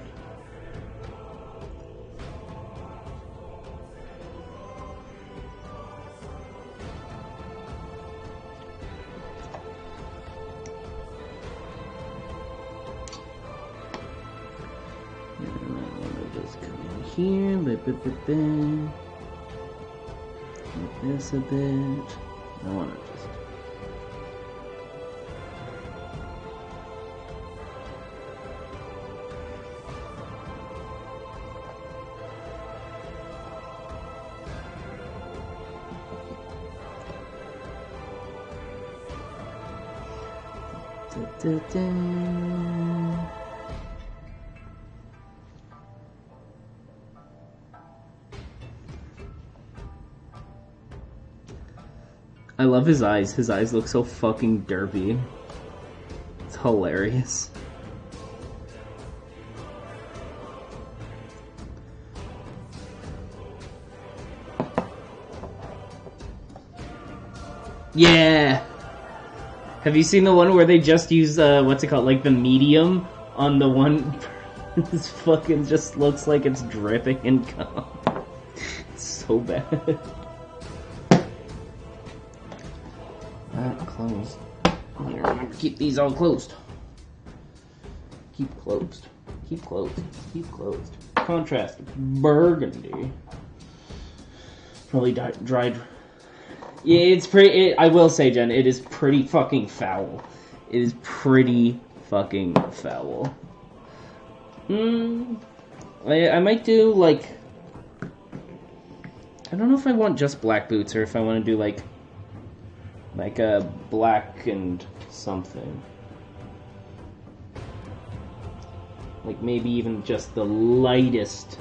Here, like this a bit. I want to just. I love his eyes. His eyes look so fucking derpy. It's hilarious. Yeah! Have you seen the one where they just use, what's it called, like the medium on the one? This fucking just looks like it's dripping in cum. It's so bad. That closed. Here, remember, keep these all closed. Keep closed. Keep closed. Keep closed. Contrast burgundy. Probably dried. Yeah, it's pretty. I will say, Jen, it is pretty fucking foul. It is pretty fucking foul. I might do like. I don't know if I want just black boots or if I want to do like a black and something. Like maybe even just the lightest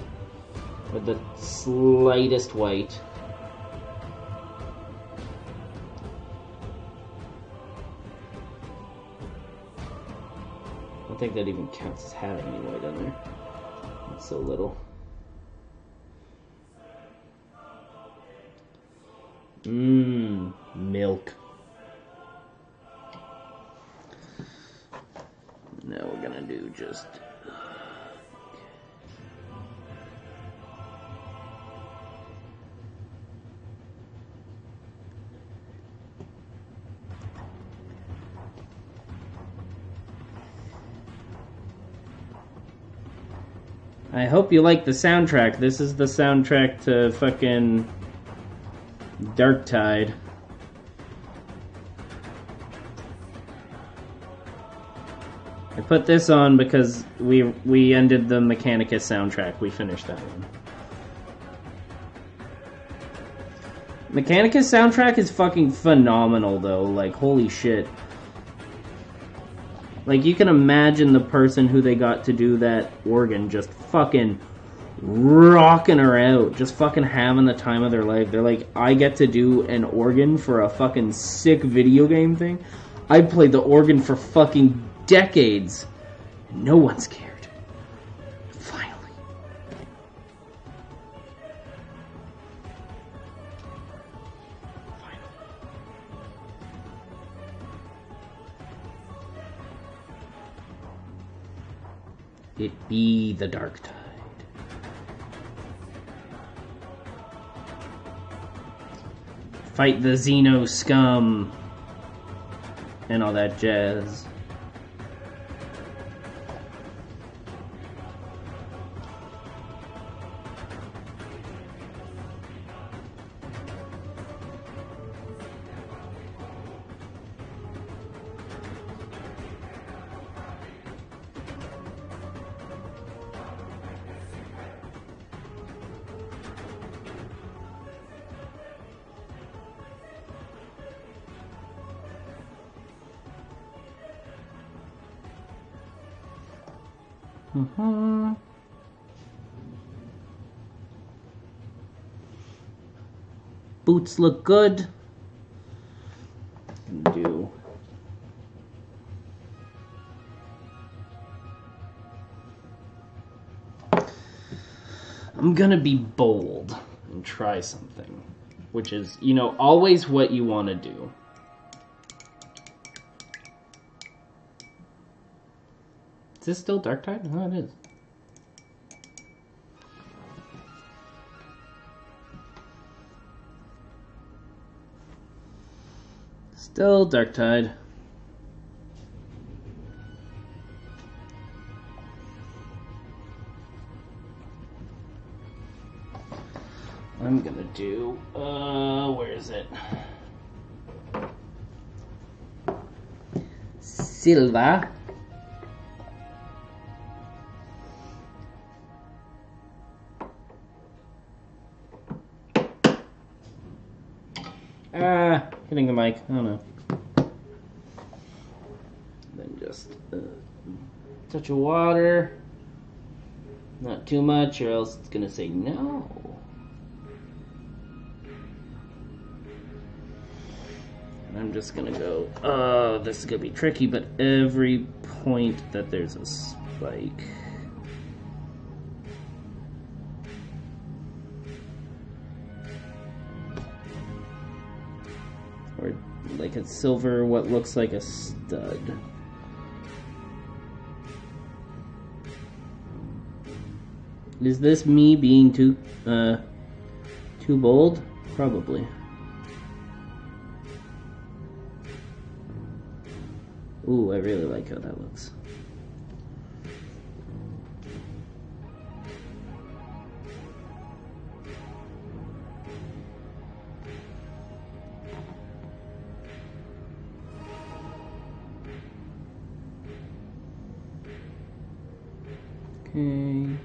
or the slightest white. I don't think that even counts as having any white on there. It's so little. Milk. Now we're gonna do just... I hope you like the soundtrack. This is the soundtrack to fucking Dark Tide. I put this on because we ended the Mechanicus soundtrack. We finished that one. Mechanicus soundtrack is fucking phenomenal though. Like, holy shit. Like, you can imagine the person who they got to do that organ just fucking rocking her out. Just fucking having the time of their life. They're like, I get to do an organ for a fucking sick video game thing. I played the organ for fucking decades. No one scared. it be the dark tide. Fight the Xeno scum and all that jazz. Boots look good. Do. I'm gonna be bold and try something, which is, you know, always what you want to do. Is this still Dark Tide? Oh, it is. Still Dark Tide. I'm gonna do, where is it? Silva. Hitting the mic. I don't know. Then just touch of water. Not too much, or else it's gonna say no. And I'm just gonna go. Oh, this is gonna be tricky. But every point that there's a spike. Or like a silver, what looks like a stud. Is this me being too bold? Probably. Ooh, I really like how that looks. Okay.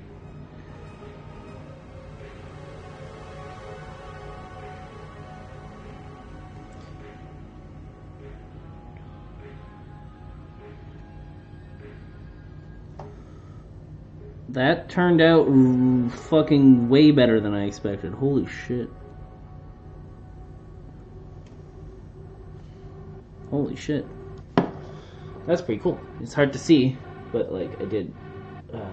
That turned out fucking way better than I expected. Holy shit. Holy shit. That's pretty cool. It's hard to see, but like I did.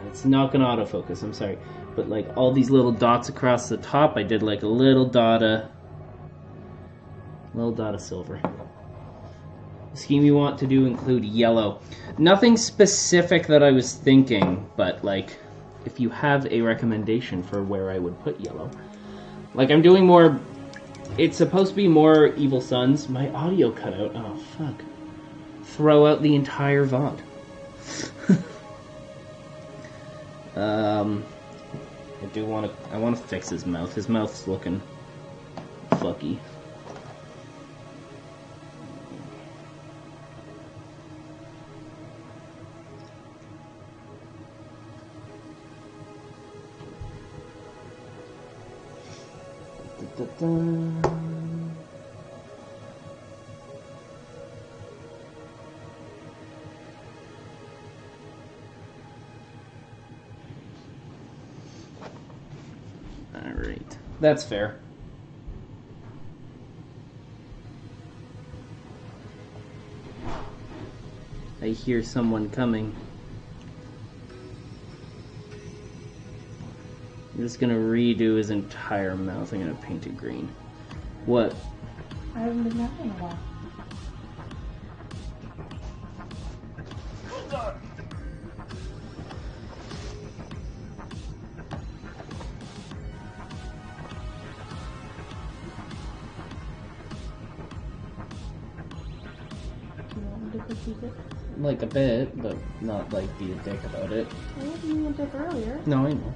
It's not gonna autofocus, I'm sorry. But like all these little dots across the top, I did like a little dot of silver. The scheme you want to do include yellow. Nothing specific that I was thinking, but like if you have a recommendation for where I would put yellow. Like I'm doing more, it's supposed to be more Evil Sons. My audio cut out, oh fuck. Throw out the entire VOD. I want to fix his mouth. His mouth's looking fucky. Alright, that's fair. I hear someone coming. I'm just gonna redo his entire mouth. I'm gonna paint it green. What? I haven't been back in a while. tweak it? Like a bit, but not like be a dick about it. I wasn't being a dick earlier. No, I know.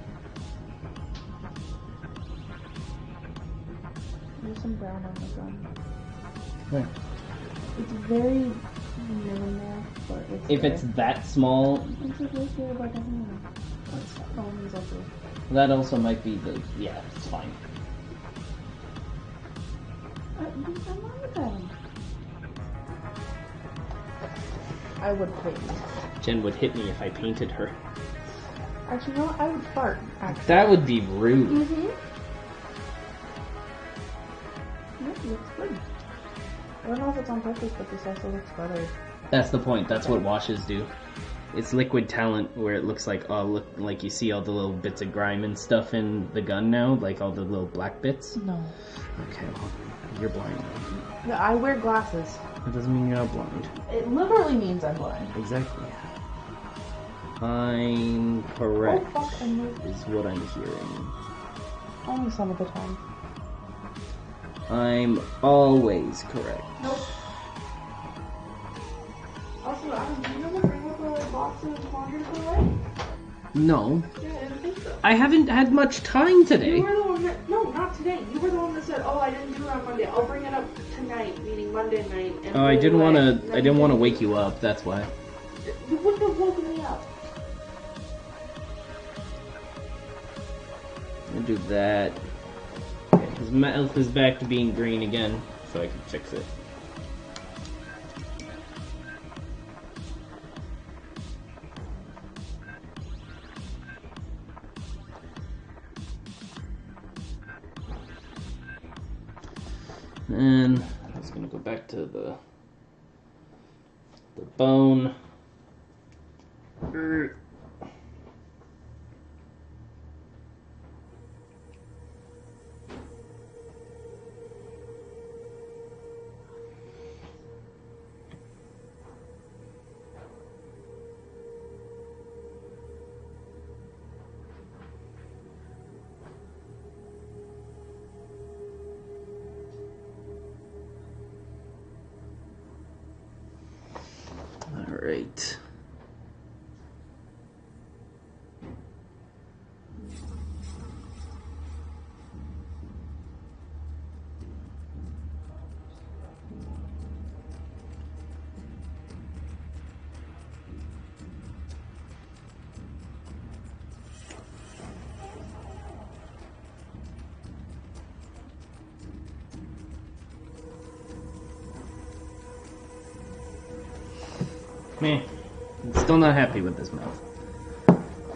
There's some brown on the gun. Right. It's very minimal, but it's If there. it's that small, It's like right here by the hand. Oh, he's also... that also might be the... Yeah, it's fine. I'm not with them. I would hit you. Jen would hit me if I painted her. Actually, you know what? I would fart, actually. That would be rude. Mm-hmm. No, it looks good. I don't know if it's on purpose, but this also looks better. That's the point. That's what washes do. It's liquid talent where it looks like, oh, look, like you see all the little bits of grime and stuff in the gun now, like all the little black bits. No. Okay, well, you're blind now. I wear glasses. That doesn't mean you're not blind. It literally means I'm blind. Exactly. I'm correct, Oh, fuck, I moved. is what I'm hearing. Only some of the time. I'm always correct. Nope. Also, Adam, do you know the bring up a box of laundry for away? No, Yeah, I didn't think so. I haven't had much time today. You were the one that... No, not today. You were the one that said, oh, I didn't do it on Monday. I'll bring it up tonight, meaning Monday night. And Oh, I didn't want want to. I didn't want to wake you up. That's why. You wouldn't have woken me up. I'll do that. Okay, his mouth is back to being green again, so I can fix it. And I was gonna go back to the bone. Alright. Meh. I'm still not happy with this mouth.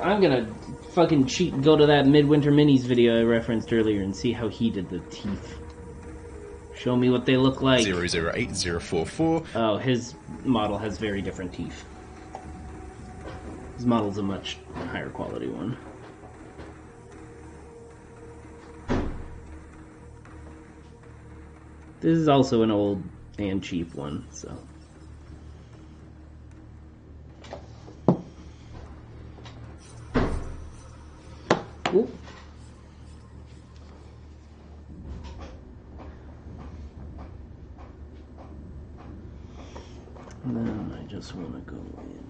I'm gonna fucking cheat and go to that Midwinter Minis video I referenced earlier and see how he did the teeth. Show me what they look like. 008044. Oh, his model has very different teeth. His model's a much higher quality one. This is also an old and cheap one, so... Ooh. And then I just want to go in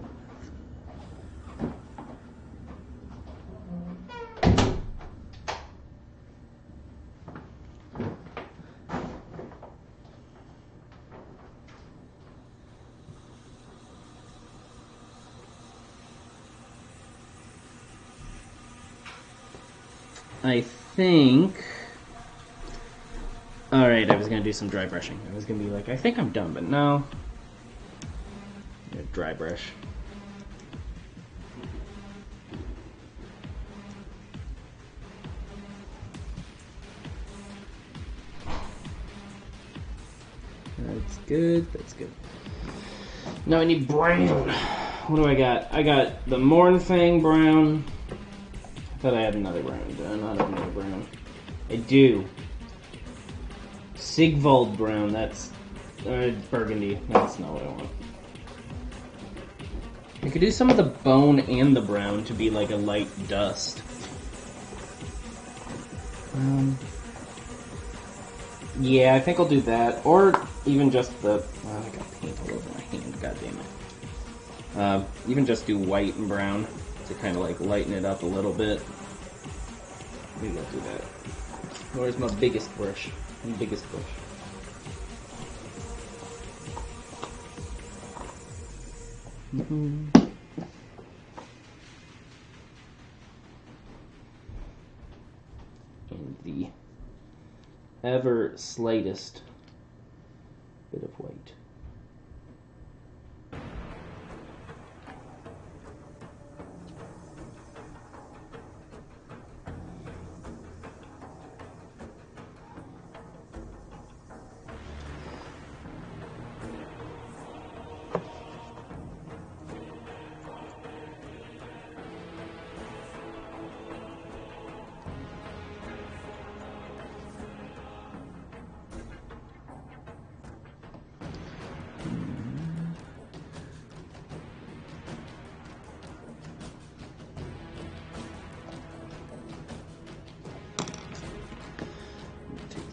I think... Alright, I was going to do some dry brushing. I was going to be like, I think I'm done, but no. Dry brush. That's good, that's good. Now I need brown. What do I got? I got the Mornfang brown. I thought I had another brown. Do I not have another brown? I do. Sigvald brown, that's burgundy. That's not what I want. I could do some of the bone and the brown to be like a light dust. Yeah, I think I'll do that, or even just the. Oh, I got paint all over my hand. God damn it. Even just do white and brown to kind of like lighten it up a little bit. Maybe I'll do that. Where's my biggest brush? My biggest brush. And the ever slightest bit of white.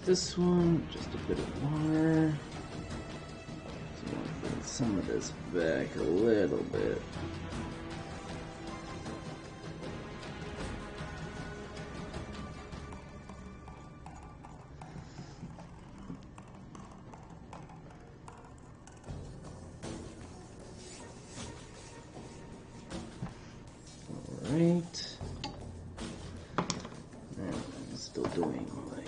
This one, just a bit of water. So I'm gonna bring some of this back a little bit. All right. And I'm still doing like.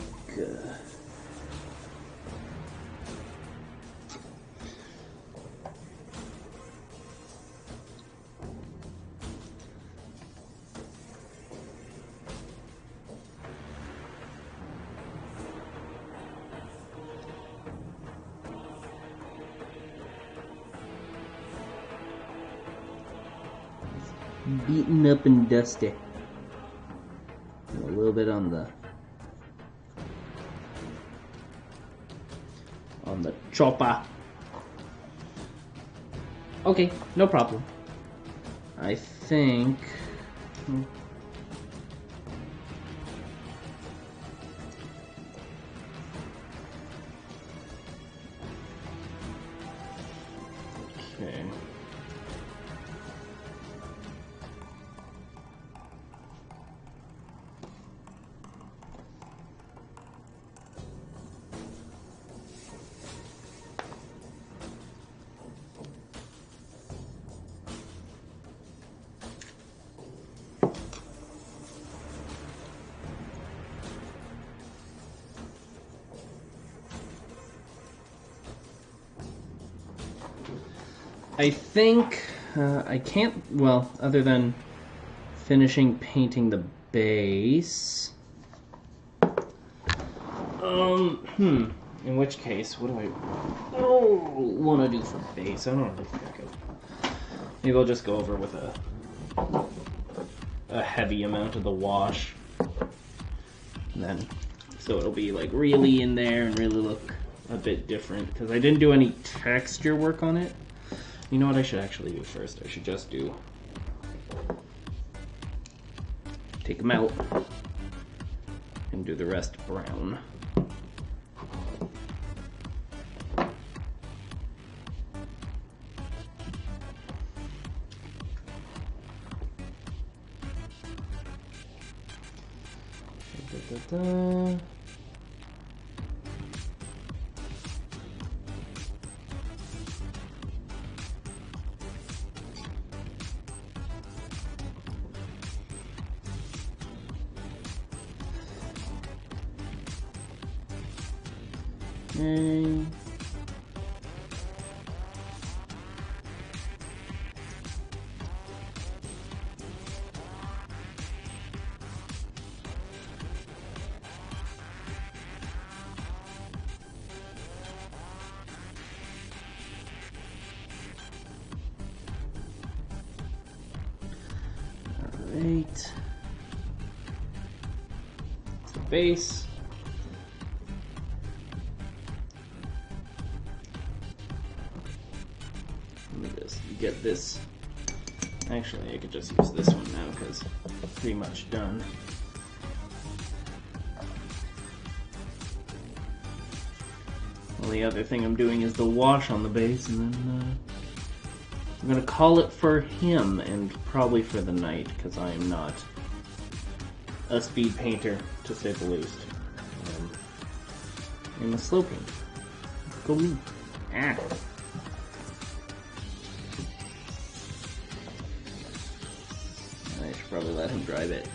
Beaten up and dusty. A little bit on the chopper. Okay, no problem. I think. Okay. I think I can't, well, other than finishing painting the base. In which case, what do I want to do for base? I don't really think I could. Maybe I'll just go over with a heavy amount of the wash. And then, so it'll be like really in there and really look a bit different. Because I didn't do any texture work on it. You know what I should actually do first? I should just take them out and do the rest brown. Da-da-da. Okay. Alright. The base. Get this. Actually, I could just use this one now because it's pretty much done. Well, the other thing I'm doing is the wash on the base, and then I'm gonna call it for him, and probably for the night, because I am not a speed painter, to say the least. I'm a slow painter. Go me. Ah. I should probably let him drive it.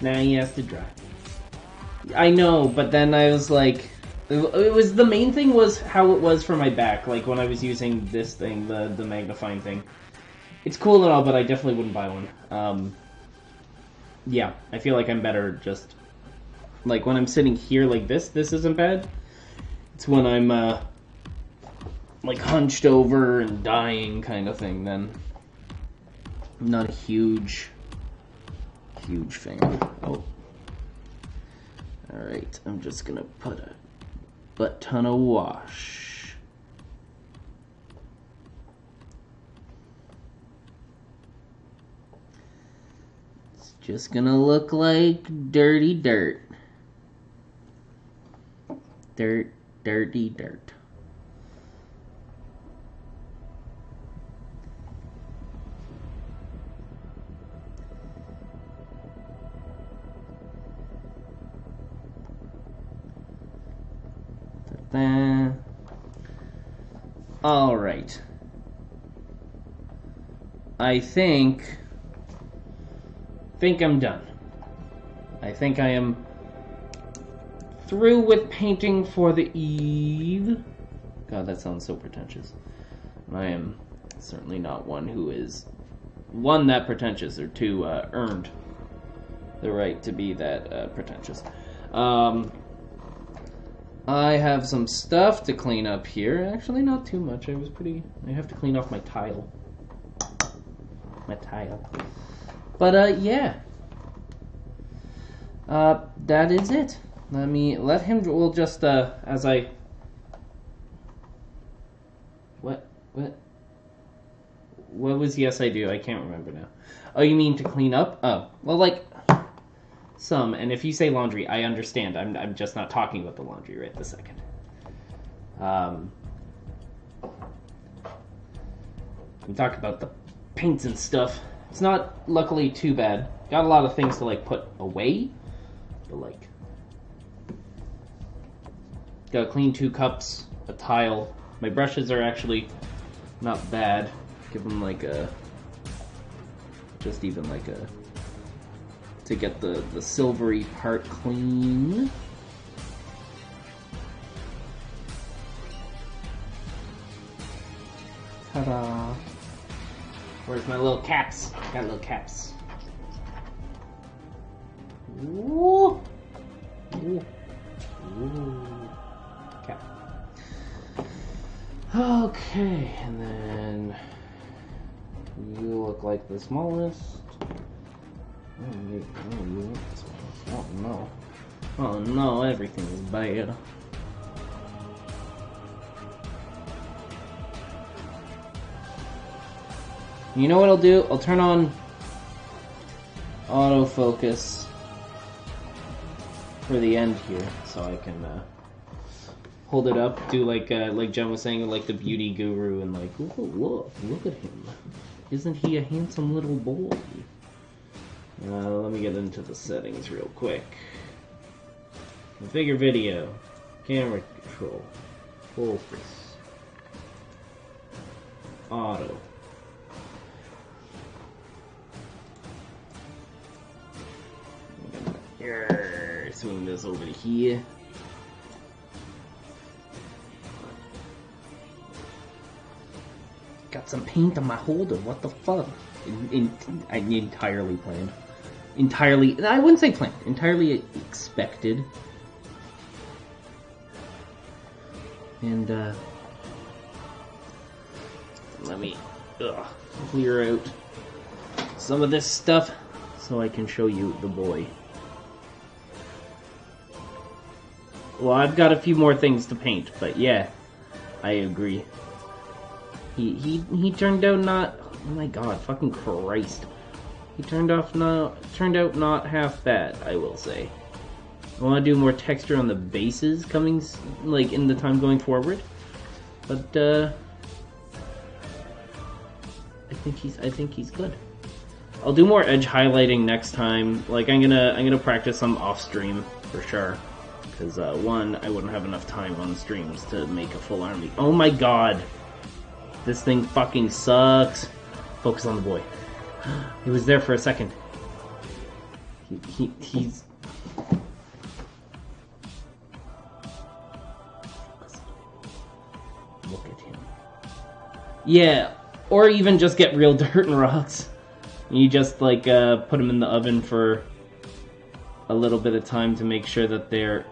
Now he has to drive. I know, but then I was like, it was the main thing was how it was for my back. Like when I was using this thing, the magnifying thing. It's cool and all, but I definitely wouldn't buy one. Yeah, I feel like I'm better just like when I'm sitting here like this. This isn't bad. It's when I'm like hunched over and dying kind of thing. Then I'm not a huge fan. Oh. Alright, I'm just gonna put a butt ton of wash. It's just gonna look like dirty dirt. Dirty dirt. Alright. I think I'm done. I think I am through with painting for the eve. God, that sounds so pretentious. I am certainly not one who is, one, that pretentious, or two, earned the right to be that pretentious. I have some stuff to clean up here. Actually, not too much. I have to clean off my tile. But, yeah. That is it. Let him, we'll just, as I... What was yes I do? I can't remember now. Oh, you mean to clean up? Oh, well, like... Some, and if you say laundry, I understand. I'm just not talking about the laundry right this second. We talk about the paints and stuff. It's not, luckily, too bad. Got a lot of things to, like, put away. But, like... Gotta clean 2 cups, a tile. My brushes are actually not bad. Give them, like, a... Just even, like, a... to get the silvery part clean. Ta-da! Where's my little caps? Got little caps. Ooh! Ooh. Ooh. Cap. Okay, and then you look like the smallest. Oh no. Oh no, everything is bad. You know what I'll do? I'll turn on autofocus for the end here, so I can hold it up, do like Jen was saying, like the beauty guru, and like, look at him. Isn't he a handsome little boy? Let me get into the settings real quick. Configure video. Camera control. Focus. Auto. Swing this over to here. Got some paint on my holder. What the fuck? I entirely planned. Entirely, I wouldn't say planned. Entirely expected. And let me clear out some of this stuff so I can show you the boy. Well, I've got a few more things to paint, but yeah, I agree. He turned out not. Oh my god, fucking Christ! He turned out not half bad, I will say. I want to do more texture on the bases coming, like, in the time going forward, but I think he's good. I'll do more edge highlighting next time. Like, I'm gonna practice some off stream for sure, because one, I wouldn't have enough time on streams to make a full army. Oh my god, this thing fucking sucks. Focus on the boy. He was there for a second. He's. Look at him. Yeah, or even just get real dirt and rocks. You just like put them in the oven for a little bit of time to make sure that they're.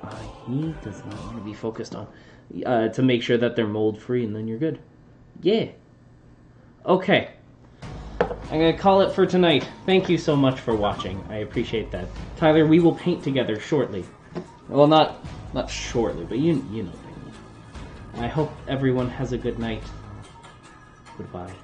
He does not want to be focused on. To make sure that they're mold free, and then you're good. Yeah. Okay. I'm gonna call it for tonight. Thank you so much for watching. I appreciate that. Tyler, we will paint together shortly. Well, not shortly, but you know what I mean. I hope everyone has a good night. Goodbye.